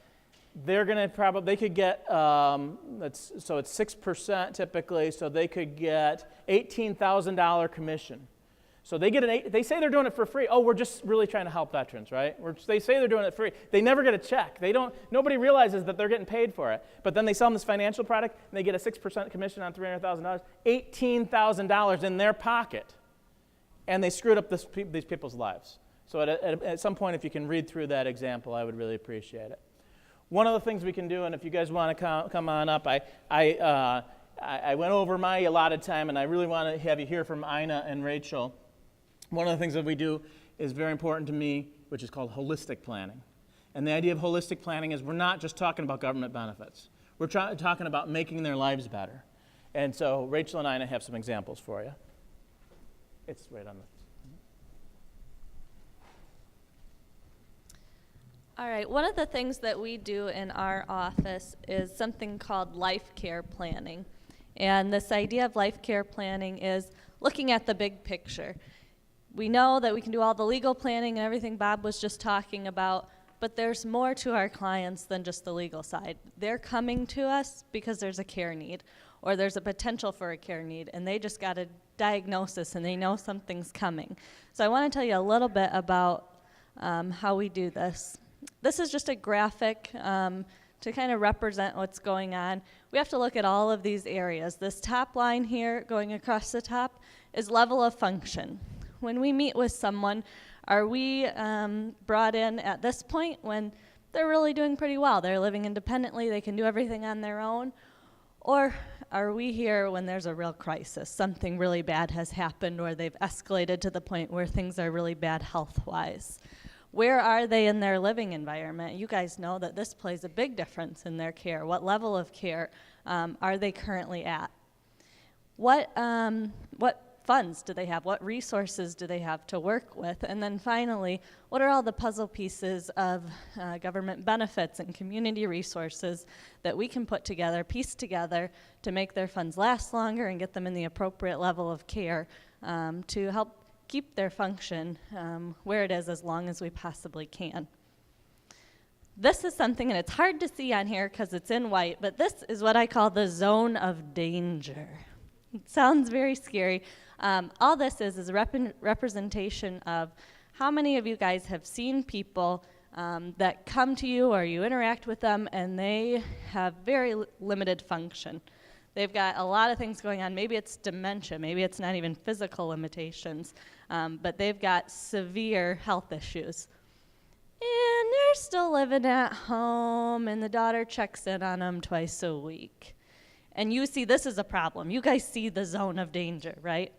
A: They're going to they could get, so it's 6% typically, so they could get $18,000 commission. So they say they're doing it for free. Oh, we're just really trying to help veterans, right? They say they're doing it free. They never get a check. Nobody realizes that they're getting paid for it. But then they sell them this financial product, and they get a 6% commission on $300,000, $18,000 in their pocket. And they screwed up these people's lives. So at some point, if you can read through that example, I would really appreciate it. One of the things we can do, and if you guys want to come on up, I went over my allotted time, and I really want to have you hear from Ina and Rachel. One of the things that we do is very important to me, which is called holistic planning. And the idea of holistic planning is we're not just talking about government benefits. We're talking about making their lives better. And so Rachel and Ina have some examples for you. It's right on the...
C: All right, one of the things that we do in our office is something called life care planning. And this idea of life care planning is looking at the big picture. We know that we can do all the legal planning and everything Bob was just talking about, but there's more to our clients than just the legal side. They're coming to us because there's a care need, or there's a potential for a care need, and they just got a diagnosis and they know something's coming. So I want to tell you a little bit about how we do this. This is just a graphic to kind of represent what's going on. We have to look at all of these areas. This top line here going across the top is level of function. When we meet with someone, are we brought in at this point when they're really doing pretty well? They're living independently, they can do everything on their own? Or are we here when there's a real crisis? Something really bad has happened, or they've escalated to the point where things are really bad health-wise. Where are they in their living environment? You guys know that this plays a big difference in their care. What level of care are they currently at? What funds do they have? What resources do they have to work with? And then finally, what are all the puzzle pieces of government benefits and community resources that we can put together, piece together to make their funds last longer and get them in the appropriate level of care to help keep their function where it is as long as we possibly can. This is something, and it's hard to see on here because it's in white, but this is what I call the zone of danger. It sounds very scary. All this is a representation of how many of you guys have seen people that come to you or you interact with them and they have very limited function. They've got a lot of things going on. Maybe it's dementia. Maybe it's not even physical limitations. But they've got severe health issues. And they're still living at home, and the daughter checks in on them twice a week. And you see this is a problem. You guys see the zone of danger, right?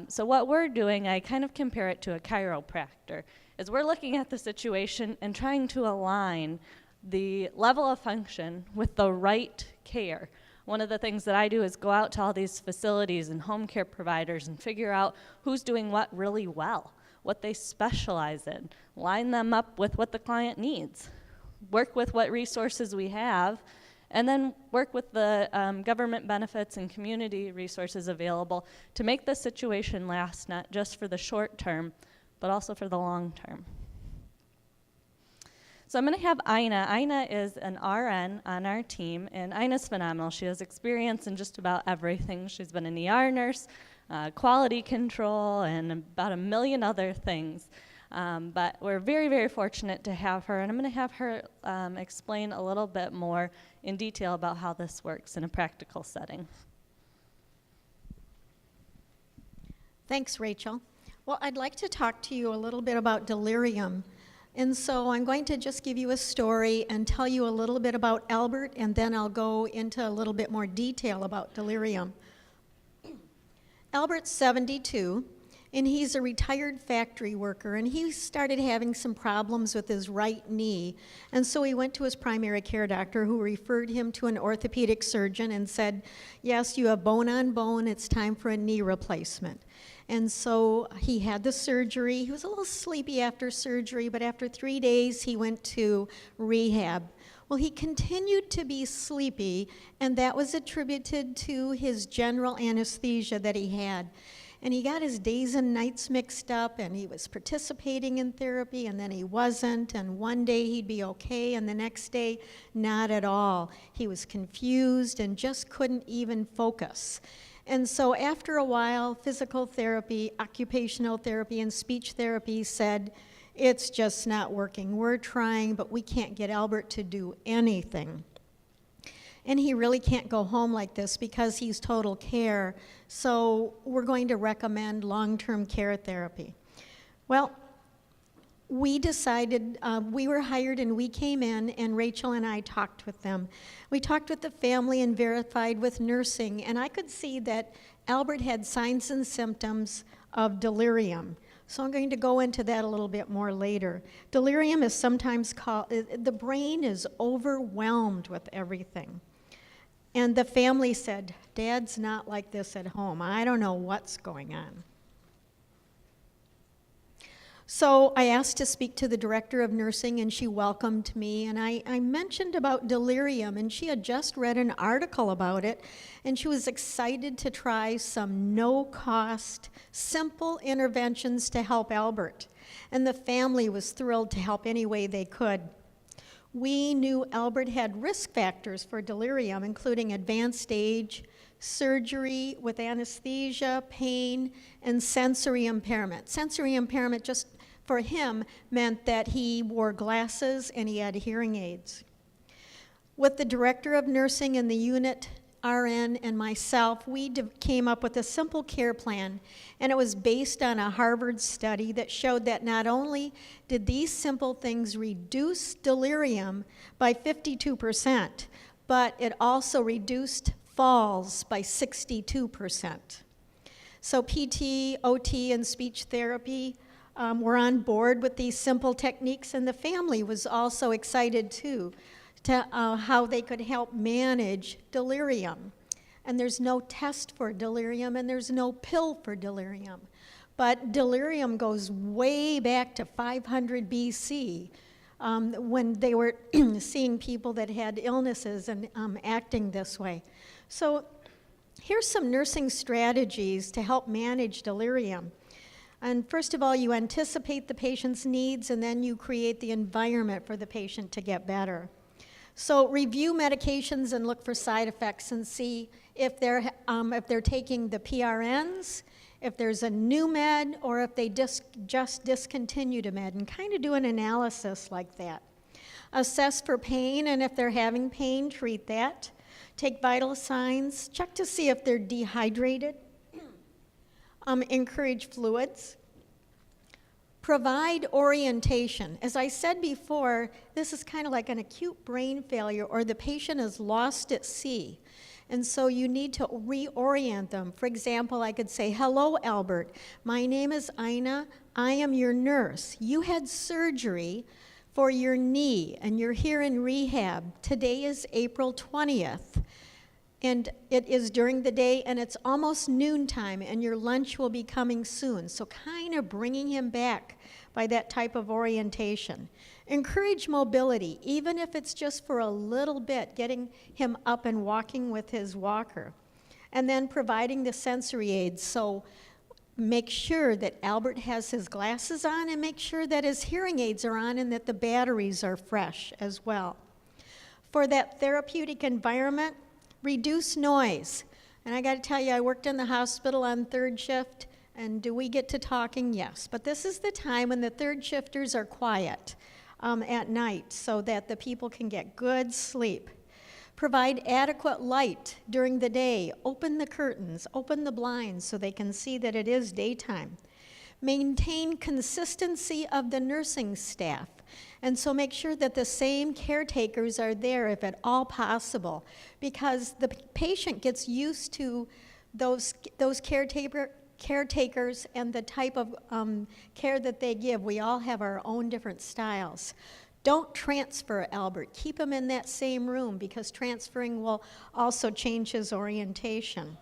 C: So what we're doing, I kind of compare it to a chiropractor, is we're looking at the situation and trying to align the level of function with the right care. One of the things that I do is go out to all these facilities and home care providers and figure out who's doing what really well, what they specialize in, line them up with what the client needs, work with what resources we have, and then work with the government benefits and community resources available to make the situation last not just for the short term, but also for the long term. So I'm going to have Ina. Ina is an RN on our team, and Ina's phenomenal. She has experience in just about everything. She's been an ER nurse, quality control, and about a million other things. But we're very, very fortunate to have her, and I'm going to have her explain a little bit more in detail about how this works in a practical setting.
D: Thanks, Rachel. Well, I'd like to talk to you a little bit about delirium. And so I'm going to just give you a story and tell you a little bit about Albert, and then I'll go into a little bit more detail about delirium. Albert's 72, and he's a retired factory worker, and he started having some problems with his right knee. And so he went to his primary care doctor, who referred him to an orthopedic surgeon and said, yes, you have bone on bone, it's time for a knee replacement. And so he had the surgery. He was a little sleepy after surgery, but after 3 days, he went to rehab. Well, he continued to be sleepy, and that was attributed to his general anesthesia that he had. And he got his days and nights mixed up, and he was participating in therapy, and then he wasn't, and one day he'd be okay, and the next day, not at all. He was confused and just couldn't even focus. And so after a while, physical therapy, occupational therapy, and speech therapy said, it's just not working. We're trying, but we can't get Albert to do anything. And he really can't go home like this because he's total care. So we're going to recommend long-term care therapy. Well, we decided, we were hired and we came in, and Rachel and I talked with them. We talked with the family and verified with nursing, and I could see that Albert had signs and symptoms of delirium. So I'm going to go into that a little bit more later. Delirium is sometimes called, the brain is overwhelmed with everything. And the family said, Dad's not like this at home. I don't know what's going on. So I asked to speak to the director of nursing, and she welcomed me, and I mentioned about delirium, and she had just read an article about it, and she was excited to try some no-cost, simple interventions to help Albert. And the family was thrilled to help any way they could. We knew Albert had risk factors for delirium, including advanced age, surgery with anesthesia, pain, and sensory impairment. Sensory impairment just for him meant that he wore glasses and he had hearing aids. With the director of nursing and the unit RN and myself, we came up with a simple care plan, and it was based on a Harvard study that showed that not only did these simple things reduce delirium by 52%, but it also reduced falls by 62%. So PT, OT, and speech therapy were on board with these simple techniques, and the family was also excited too to how they could help manage delirium. And there's no test for delirium, and there's no pill for delirium. But delirium goes way back to 500 BC, when they were seeing people that had illnesses and acting this way. So here's some nursing strategies to help manage delirium. And first of all, you anticipate the patient's needs, and then you create the environment for the patient to get better. So review medications and look for side effects and see if they're taking the PRNs, if there's a new med, or if they just discontinued a med, and kind of do an analysis like that. Assess for pain, and if they're having pain, treat that. Take vital signs, check to see if they're dehydrated. Encourage fluids. Provide orientation. As I said before, this is kind of like an acute brain failure, or the patient is lost at sea. And so you need to reorient them. For example, I could say, hello, Albert. My name is Ina. I am your nurse. You had surgery for your knee, and you're here in rehab. Today is April 20th. And it is during the day, and it's almost noontime, and your lunch will be coming soon. So kind of bringing him back by that type of orientation. Encourage mobility, even if it's just for a little bit, getting him up and walking with his walker. And then providing the sensory aids. So make sure that Albert has his glasses on, and make sure that his hearing aids are on and that the batteries are fresh as well. For that therapeutic environment, reduce noise. And I got to tell you, I worked in the hospital on third shift, and do we get to talking? Yes. But this is the time when the third shifters are quiet at night so that the people can get good sleep. Provide adequate light during the day. Open the curtains, open the blinds so they can see that it is daytime. Maintain consistency of the nursing staff. And so make sure that the same caretakers are there if at all possible, because the patient gets used to those caretakers and the type of care that they give. We all have our own different styles. Don't transfer Albert. Keep him in that same room, because transferring will also change his orientation.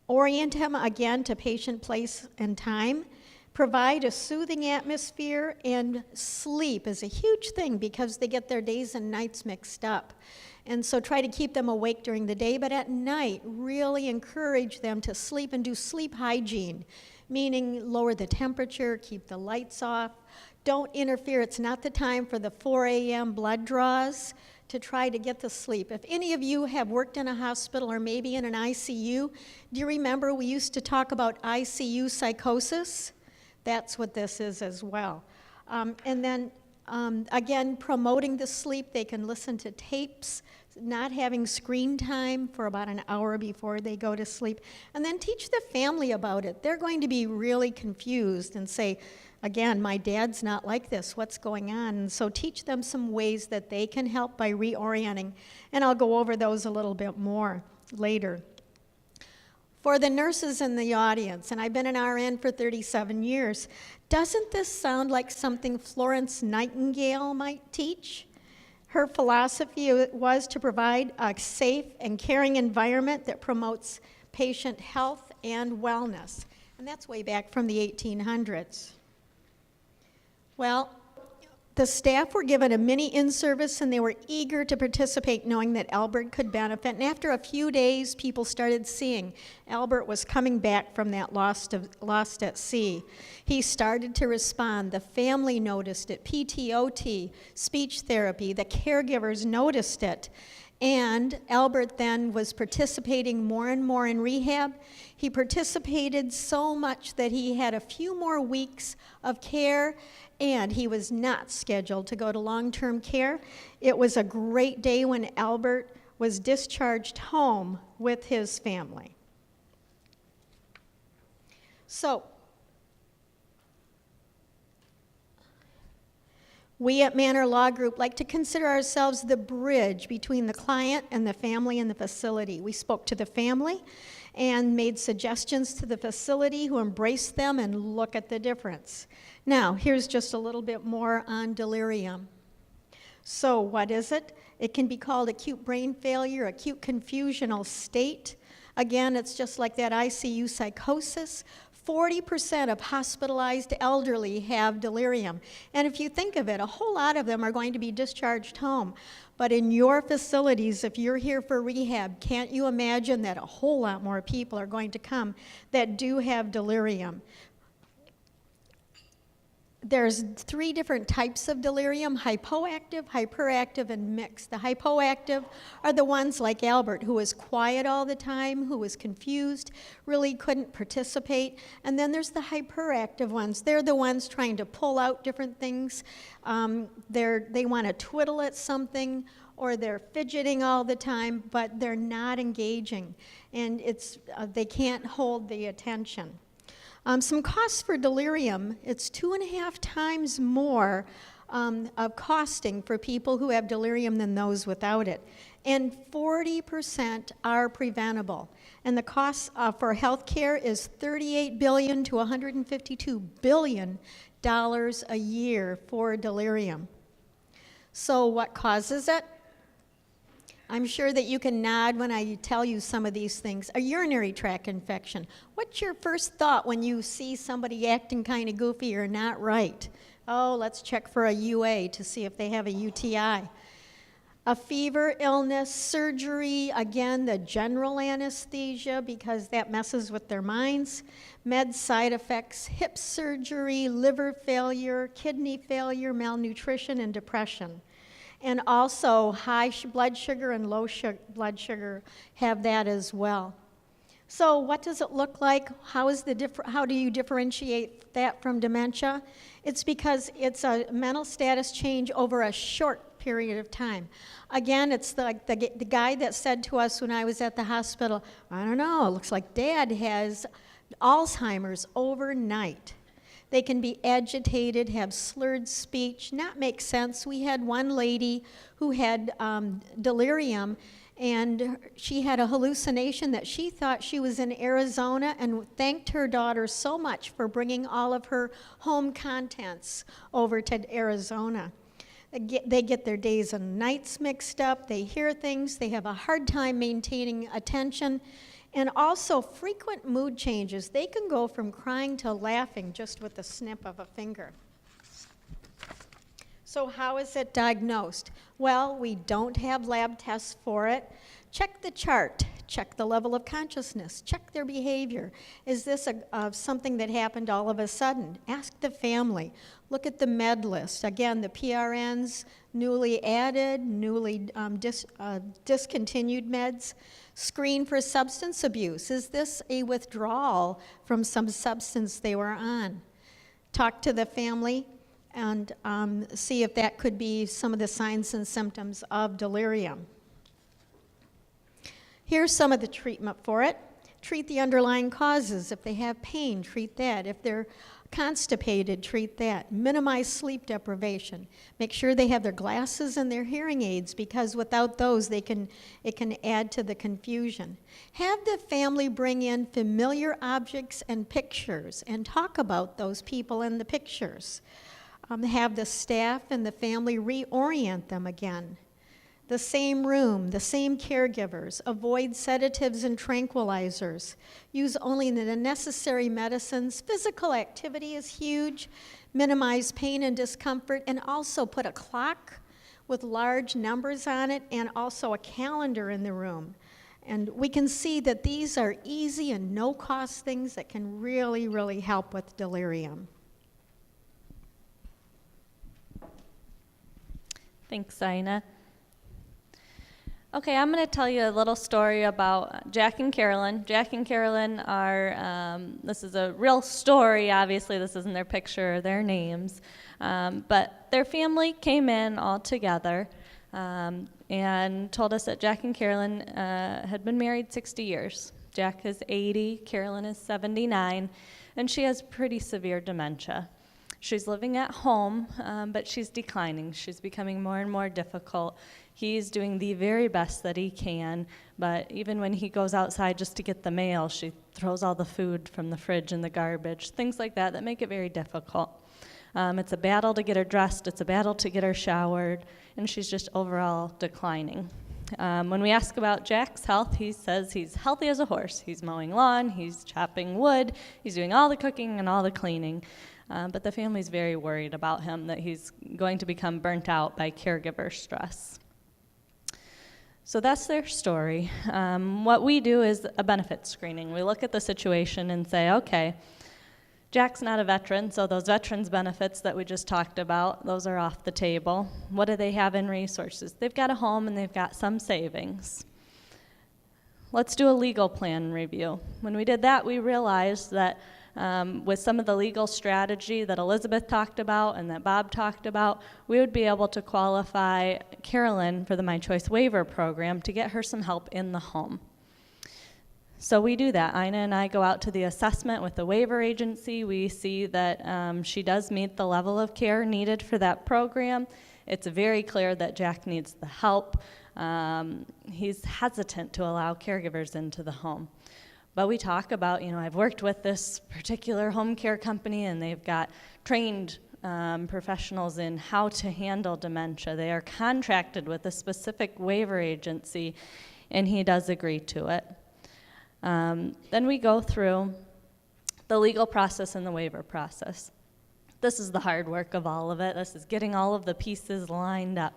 D: Orient him again to patient, place, and time. Provide a soothing atmosphere, and sleep is a huge thing because they get their days and nights mixed up. And so try to keep them awake during the day, but at night, really encourage them to sleep and do sleep hygiene, meaning lower the temperature, keep the lights off. Don't interfere. It's not the time for the 4 a.m. blood draws to try to get to sleep. If any of you have worked in a hospital or maybe in an ICU, do you remember we used to talk about ICU psychosis? That's what this is as well. And then, again, promoting the sleep. They can listen to tapes not having screen time for about an hour before they go to sleep, and then teach the family about it. They're going to be really confused and say, again, my dad's not like this, what's going on? And so teach them some ways that they can help by reorienting, and I'll go over those a little bit more later. For the nurses in the audience, and I've been an RN for 37 years, doesn't this sound like something Florence Nightingale might teach? Her philosophy was to provide a safe and caring environment that promotes patient health and wellness. And that's way back from the 1800s. Well, the staff were given a mini in-service and they were eager to participate, knowing that Albert could benefit. And after a few days, people started seeing Albert was coming back from that lost at sea. He started to respond. The family noticed it. PTOT, speech therapy, the caregivers noticed it. And Albert then was participating more and more in rehab. He participated so much that he had a few more weeks of care, and he was not scheduled to go to long-term care. It was a great day when Albert was discharged home with his family. So, we at Mannor Law Group like to consider ourselves the bridge between the client and the family and the facility. We spoke to the family and made suggestions to the facility, who embraced them, and look at the difference. Now, here's just a little bit more on delirium. So what is it? It can be called acute brain failure, acute confusional state. Again, it's just like that ICU psychosis. 40% of hospitalized elderly have delirium. And if you think of it, a whole lot of them are going to be discharged home. But in your facilities, if you're here for rehab, can't you imagine that a whole lot more people are going to come that do have delirium? There's 3 different types of delirium: hypoactive, hyperactive, and mixed. The hypoactive are the ones like Albert, who was quiet all the time, who was confused, really couldn't participate. And then there's the hyperactive ones. They're the ones trying to pull out different things. They want to twiddle at something, or they're fidgeting all the time, but they're not engaging. And they can't hold the attention. Some costs for delirium: it's 2.5 times more of costing for people who have delirium than those without it. And 40% are preventable. And the cost for health care is $38 billion to $152 billion a year for delirium. So what causes it? I'm sure that you can nod when I tell you some of these things. A urinary tract infection. What's your first thought when you see somebody acting kind of goofy or not right? Oh, let's check for a UA to see if they have a UTI. A fever, illness, surgery, again, the general anesthesia, because that messes with their minds. Med side effects: hip surgery, liver failure, kidney failure, malnutrition, and depression. And also high blood sugar and low blood sugar have that as well. So what does it look like? How do you differentiate that from dementia? It's because it's a mental status change over a short period of time. Again, it's like the guy that said to us when I was at the hospital, I don't know, it looks like Dad has Alzheimer's overnight. They can be agitated, have slurred speech, not make sense. We had one lady who had delirium, and she had a hallucination that she thought she was in Arizona, and thanked her daughter so much for bringing all of her home contents over to Arizona. They get their days and nights mixed up, they hear things, they have a hard time maintaining attention. And also frequent mood changes. They can go from crying to laughing just with the snip of a finger. So how is it diagnosed? Well, we don't have lab tests for it. Check the chart. Check the level of consciousness. Check their behavior. Is this something that happened all of a sudden? Ask the family. Look at the med list. Again, the PRNs, newly added, newly discontinued meds. Screen for substance abuse. Is this a withdrawal from some substance they were on? Talk to the family and see if that could be some of the signs and symptoms of delirium. Here's some of the treatment for it. Treat the underlying causes. If they have pain, treat that. If they're constipated, treat that. Minimize sleep deprivation. Make sure they have their glasses and their hearing aids, because without those, it can add to the confusion. Have the family bring in familiar objects and pictures and talk about those people in the pictures. Have the staff and the family reorient them again. The same room, the same caregivers. Avoid sedatives and tranquilizers. Use only the necessary medicines. Physical activity is huge. Minimize pain and discomfort, and also put a clock with large numbers on it and also a calendar in the room. And we can see that these are easy and no-cost things that can really, really help with delirium.
C: Thanks, Ina. Okay, I'm going to tell you a little story about Jack and Carolyn. Jack and Carolyn are, this is a real story, obviously this isn't their picture or their names, but their family came in all together and told us that Jack and Carolyn had been married 60 years. Jack is 80, Carolyn is 79, and she has pretty severe dementia. She's living at home, but she's declining. She's becoming more and more difficult. He's doing the very best that he can, but even when he goes outside just to get the mail, she throws all the food from the fridge in the garbage, things like that that make it very difficult. It's a battle to get her dressed, it's a battle to get her showered, and she's just overall declining. When we ask about Jack's health, he says he's healthy as a horse. He's mowing lawn, he's chopping wood, he's doing all the cooking and all the cleaning. But the family's very worried about him, that he's going to become burnt out by caregiver stress. So that's their story. What we do is a benefit screening. We look at the situation and say, okay, Jack's not a veteran, so those veterans benefits that we just talked about, those are off the table. What do they have in resources? They've got a home and they've got some savings. Let's do a legal plan review. When we did that, we realized that with some of the legal strategy that Elizabeth talked about and that Bob talked about, we would be able to qualify Carolyn for the My Choice Waiver Program to get her some help in the home. So we do that. Ina and I go out to the assessment with the waiver agency. We see that she does meet the level of care needed for that program. It's very clear that Jack needs the help. He's hesitant to allow caregivers into the home. But we talk about, I've worked with this particular home care company, and they've got trained professionals in how to handle dementia. They are contracted with a specific waiver agency, and he does agree to it. Then we go through the legal process and the waiver process. This is the hard work of all of it. This is getting all of the pieces lined up.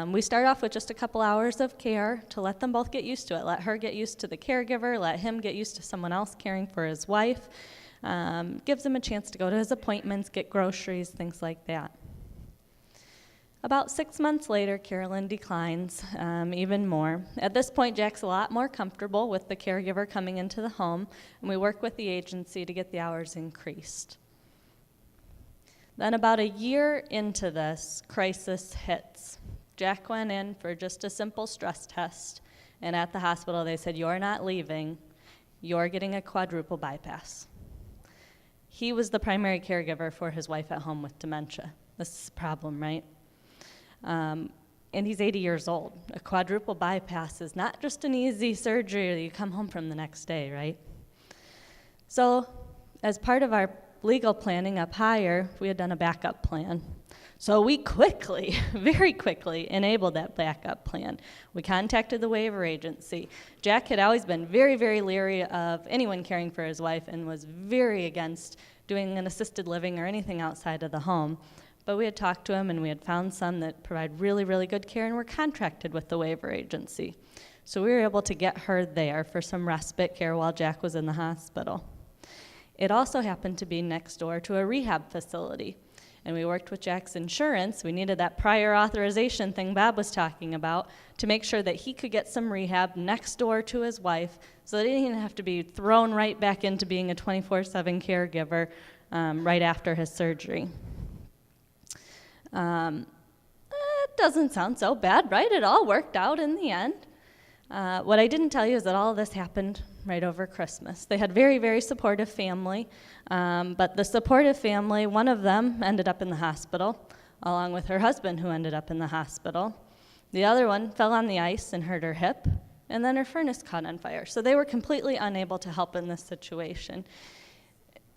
C: We start off with just a couple hours of care to let them both get used to it. Let her get used to the caregiver, let him get used to someone else caring for his wife. Gives him a chance to go to his appointments, get groceries, things like that. About 6 months later, Carolyn declines even more. At this point, Jack's a lot more comfortable with the caregiver coming into the home, and we work with the agency to get the hours increased. Then about a year into this, crisis hits. Jack went in for just a simple stress test, and at the hospital they said, "You're not leaving, you're getting a quadruple bypass." He was the primary caregiver for his wife at home with dementia. This is a problem, right? And he's 80 years old. A quadruple bypass is not just an easy surgery that you come home from the next day, right? So as part of our legal planning up higher, we had done a backup plan. So we quickly, very quickly, enabled that backup plan. We contacted the waiver agency. Jack had always been very, very leery of anyone caring for his wife and was very against doing an assisted living or anything outside of the home. But we had talked to him, and we had found some that provide really, really good care, and were contracted with the waiver agency. So we were able to get her there for some respite care while Jack was in the hospital. It also happened to be next door to a rehab facility. And we worked with Jack's insurance. We needed that prior authorization thing Bob was talking about to make sure that he could get some rehab next door to his wife so that he didn't have to be thrown right back into being a 24/7 caregiver right after his surgery. It doesn't sound so bad, right? It all worked out in the end. What I didn't tell you is that all of this happened right over Christmas. They had very, very supportive family, but the supportive family, one of them ended up in the hospital, along with her husband, who ended up in the hospital. The other one fell on the ice and hurt her hip, and then her furnace caught on fire. So they were completely unable to help in this situation.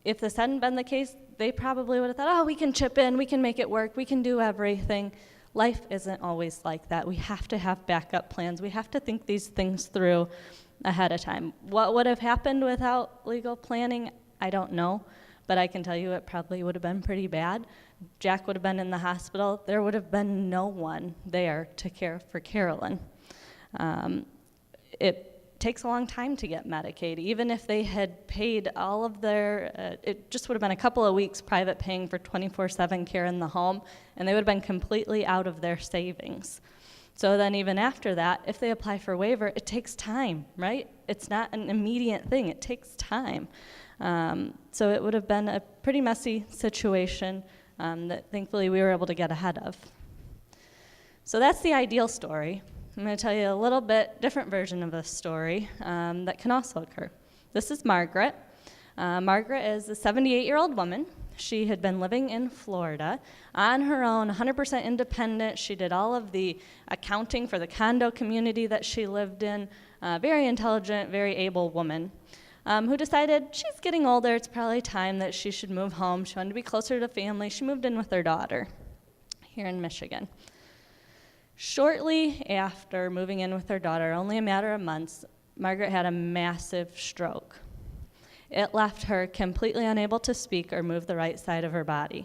C: If this hadn't been the case, they probably would have thought, oh, we can chip in, we can make it work, we can do everything. Life isn't always like that. We have to have backup plans. We have to think these things through ahead of time. What would have happened without legal planning? I don't know, but I can tell you it probably would have been pretty bad. Jack would have been in the hospital. There would have been no one there to care for Carolyn. It takes a long time to get Medicaid. Even if they had paid all of their, it just would have been a couple of weeks private paying for 24/7 care in the home, and they would have been completely out of their savings. So then even after that, if they apply for waiver, it takes time, right? It's not an immediate thing, it takes time. So it would have been a pretty messy situation that thankfully we were able to get ahead of. So that's the ideal story. I'm going to tell you a little bit different version of a story that can also occur. This is Margaret. Margaret is a 78-year-old woman. She had been living in Florida on her own, 100% independent. She did all of the accounting for the condo community that she lived in. Very intelligent, very able woman who decided she's getting older. It's probably time that she should move home. She wanted to be closer to family. She moved in with her daughter here in Michigan. Shortly after moving in with her daughter, only a matter of months, Margaret had a massive stroke. It left her completely unable to speak or move the right side of her body.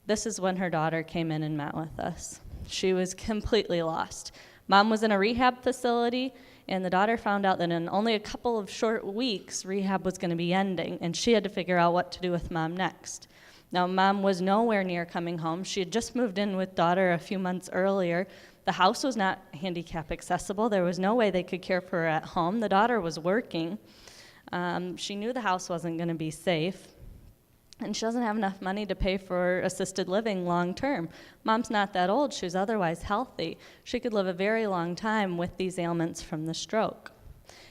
C: This is when her daughter came in and met with us. She was completely lost. Mom was in a rehab facility, and the daughter found out that in only a couple of short weeks, rehab was going to be ending, and she had to figure out what to do with Mom next. Now, Mom was nowhere near coming home. She had just moved in with daughter a few months earlier. The house was not handicap accessible. There was no way they could care for her at home. The daughter was working. She knew the house wasn't going to be safe, and she doesn't have enough money to pay for assisted living long term. Mom's not that old. She's otherwise healthy. She could live a very long time with these ailments from the stroke.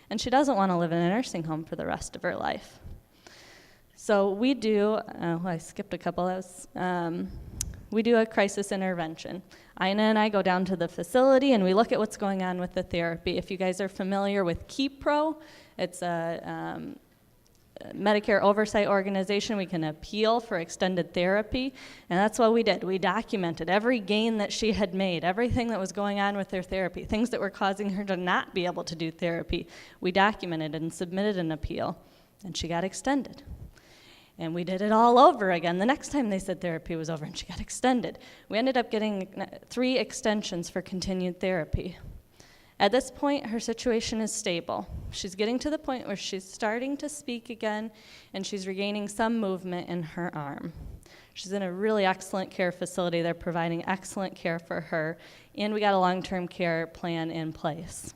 C: And she doesn't want to live in a nursing home for the rest of her life. So we do, I skipped a couple. We do a crisis intervention. Ina and I go down to the facility and we look at what's going on with the therapy. If you guys are familiar with KeyPro, it's a Medicare oversight organization. We can appeal for extended therapy, and that's what we did. We documented every gain that she had made, everything that was going on with her therapy, things that were causing her to not be able to do therapy. We documented and submitted an appeal, and she got extended. And we did it all over again the next time they said therapy was over and she got extended. We ended up getting 3 extensions for continued therapy. At this point, her situation is stable. She's getting to the point where she's starting to speak again, and she's regaining some movement in her arm. She's in a really excellent care facility. They're providing excellent care for her, and we got a long-term care plan in place.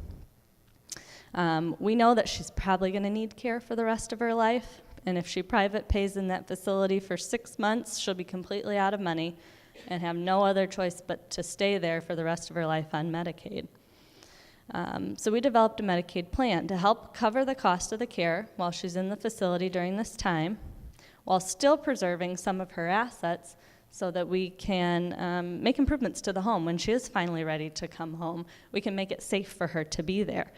C: We know that she's probably going to need care for the rest of her life. And if she private pays in that facility for 6 months, she'll be completely out of money and have no other choice but to stay there for the rest of her life on Medicaid. So we developed a Medicaid plan to help cover the cost of the care while she's in the facility during this time, while still preserving some of her assets so that we can make improvements to the home. When she is finally ready to come home, we can make it safe for her to be there.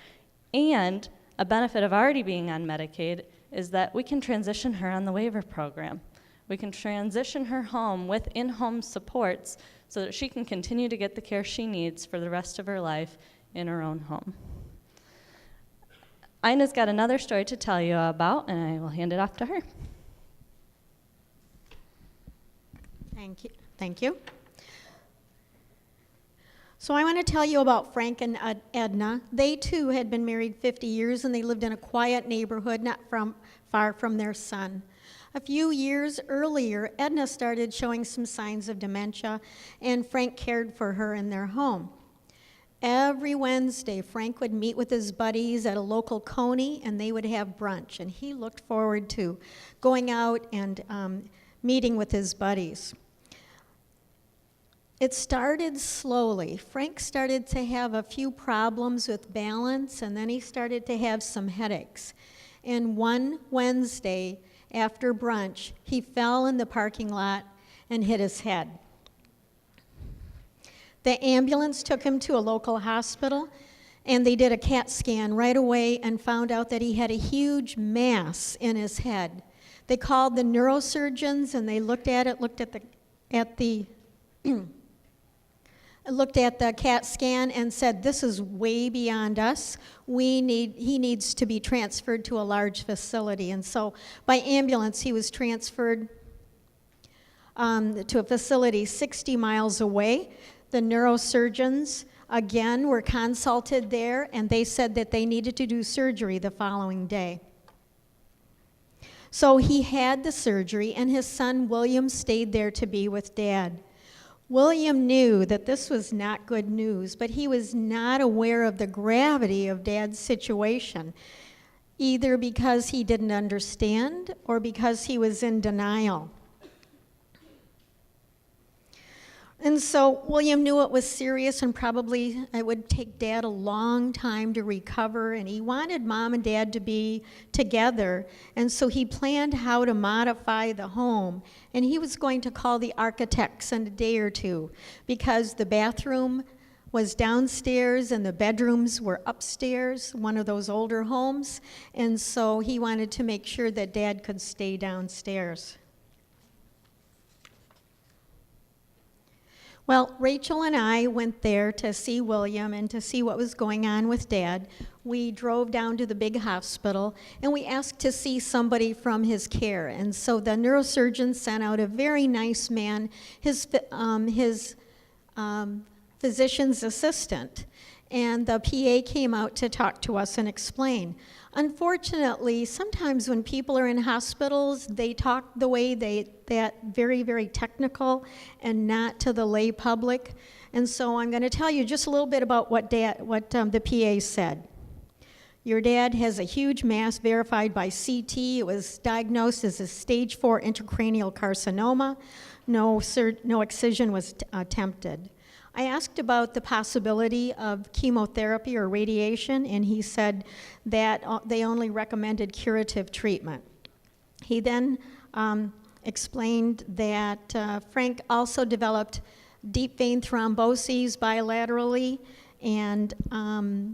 C: And a benefit of already being on Medicaid is that we can transition her on the waiver program. We can transition her home with in-home supports so that she can continue to get the care she needs for the rest of her life in her own home. Ina's got another story to tell you about, and I will hand it off to her.
D: Thank you. So I want to tell you about Frank and Edna. They too had been married 50 years, and they lived in a quiet neighborhood not far from their son. A few years earlier, Edna started showing some signs of dementia, and Frank cared for her in their home. Every Wednesday, Frank would meet with his buddies at a local Coney, and they would have brunch, and he looked forward to going out and meeting with his buddies. It started slowly. Frank started to have a few problems with balance, and then he started to have some headaches. And one Wednesday after brunch, he fell in the parking lot and hit his head. The ambulance took him to a local hospital, and they did a CAT scan right away and found out that he had a huge mass in his head. They called the neurosurgeons, and they looked at the CAT scan and said, "This is way beyond us. He needs to be transferred to a large facility." And so by ambulance, he was transferred to a facility 60 miles away. The neurosurgeons, again, were consulted there, and they said that they needed to do surgery the following day. So he had the surgery, and his son, William, stayed there to be with Dad. William knew that this was not good news, but he was not aware of the gravity of Dad's situation, either because he didn't understand or because he was in denial. And so William knew it was serious, and probably it would take Dad a long time to recover, and he wanted Mom and Dad to be together, and so he planned how to modify the home, and he was going to call the architects in a day or two, because the bathroom was downstairs and the bedrooms were upstairs, one of those older homes, and so he wanted to make sure that Dad could stay downstairs. Well, Rachel and I went there to see William and to see what was going on with Dad. We drove down to the big hospital, and we asked to see somebody from his care. And so the neurosurgeon sent out a very nice man, his physician's assistant, and the PA came out to talk to us and explain. Unfortunately, sometimes when people are in hospitals, they talk the way that very, very technical and not to the lay public. And so I'm going to tell you just a little bit about what the PA said. Your dad has a huge mass verified by CT. It was diagnosed as a stage 4 intracranial carcinoma. No excision was attempted. I asked about the possibility of chemotherapy or radiation, and he said that they only recommended curative treatment. He then explained that Frank also developed deep vein thromboses bilaterally, and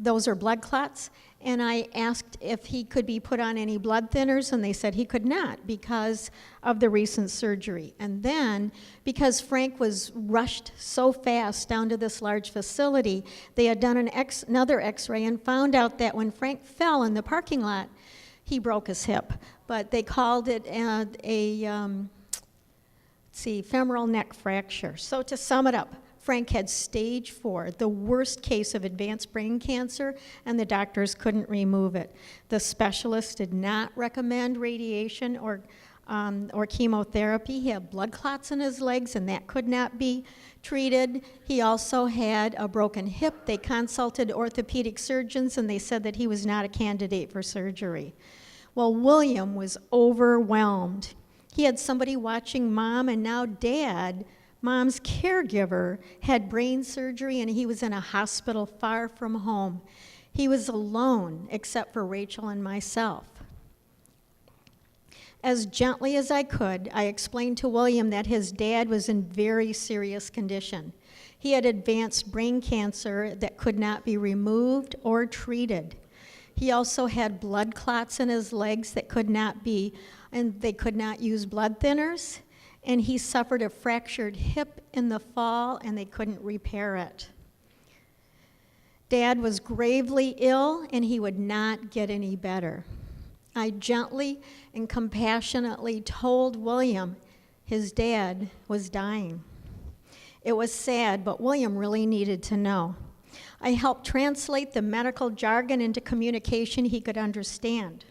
D: those are blood clots. And I asked if he could be put on any blood thinners, and they said he could not because of the recent surgery. And then, because Frank was rushed so fast down to this large facility, they had done another x-ray and found out that when Frank fell in the parking lot, he broke his hip. But they called it femoral neck fracture. So to sum it up, Frank had stage 4, the worst case of advanced brain cancer, and the doctors couldn't remove it. The specialist did not recommend radiation or chemotherapy. He had blood clots in his legs, and that could not be treated. He also had a broken hip. They consulted orthopedic surgeons, and they said that he was not a candidate for surgery. Well, William was overwhelmed. He had somebody watching Mom, and now Dad, Mom's caregiver, had brain surgery, and he was in a hospital far from home. He was alone except for Rachel and myself. As gently as I could, I explained to William that his dad was in very serious condition. He had advanced brain cancer that could not be removed or treated. He also had blood clots in his legs that could not be, and they could not use blood thinners. And he suffered a fractured hip in the fall, and they couldn't repair it. Dad was gravely ill, and he would not get any better. I gently and compassionately told William his dad was dying. It was sad, but William really needed to know. I helped translate the medical jargon into communication he could understand.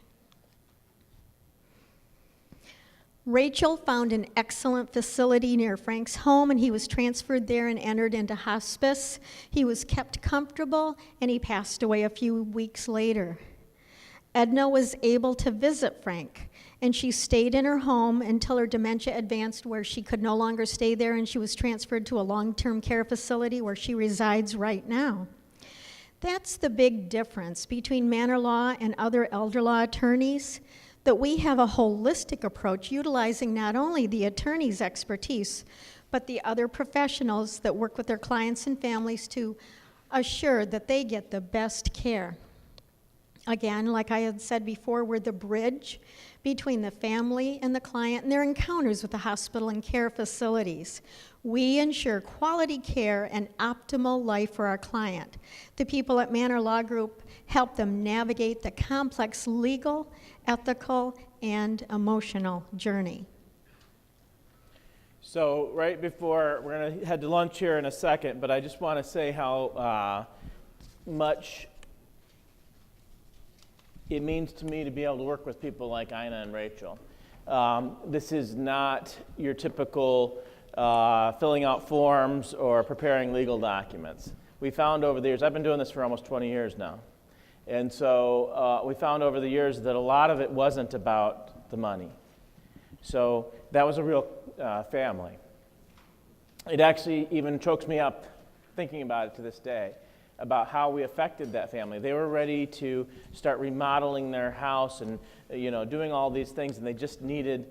D: Rachel found an excellent facility near Frank's home, and he was transferred there and entered into hospice. He was kept comfortable, and he passed away a few weeks later. Edna was able to visit Frank, and she stayed in her home until her dementia advanced where she could no longer stay there, and she was transferred to a long-term care facility where she resides right now. That's the big difference between Mannor Law and other elder law attorneys, that we have a holistic approach utilizing not only the attorney's expertise, but the other professionals that work with their clients and families to assure that they get the best care. Again, like I had said before, we're the bridge between the family and the client and their encounters with the hospital and care facilities. We ensure quality care and optimal life for our client. The people at Mannor Law Group help them navigate the complex legal, ethical, and emotional journey.
A: So right before, we're going to head to lunch here in a second, but I just want to say how much it means to me to be able to work with people like Ina and Rachel. This is not your typical filling out forms or preparing legal documents. We found over the years, I've been doing this for almost 20 years now, and so we found over the years that a lot of it wasn't about the money. So that was a real family. It actually even chokes me up thinking about it to this day, about how we affected that family. They were ready to start remodeling their house and doing all these things, and they just needed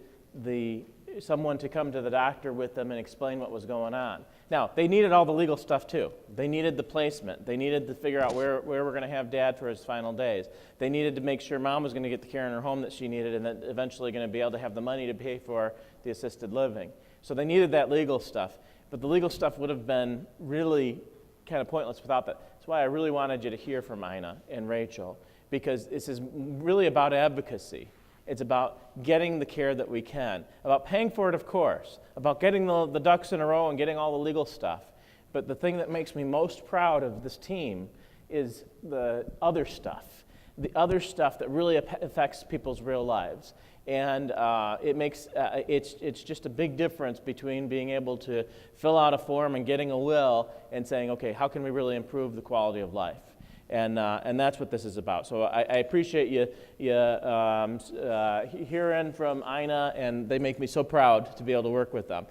A: someone to come to the doctor with them and explain what was going on. Now, they needed all the legal stuff too. They needed the placement. They needed to figure out where we're going to have Dad for his final days. They needed to make sure Mom was going to get the care in her home that she needed, and then eventually going to be able to have the money to pay for the assisted living. So they needed that legal stuff. But the legal stuff would have been really kind of pointless without that. That's why I really wanted you to hear from Ina and Rachel, because this is really about advocacy. It's about getting the care that we can, about paying for it, of course, about getting the ducks in a row and getting all the legal stuff. But the thing that makes me most proud of this team is the other stuff that really affects people's real lives. And it's just a big difference between being able to fill out a form and getting a will and saying, okay, how can we really improve the quality of life? And that's what this is about. So I appreciate you hearing from Ina, and they make me so proud to be able to work with them.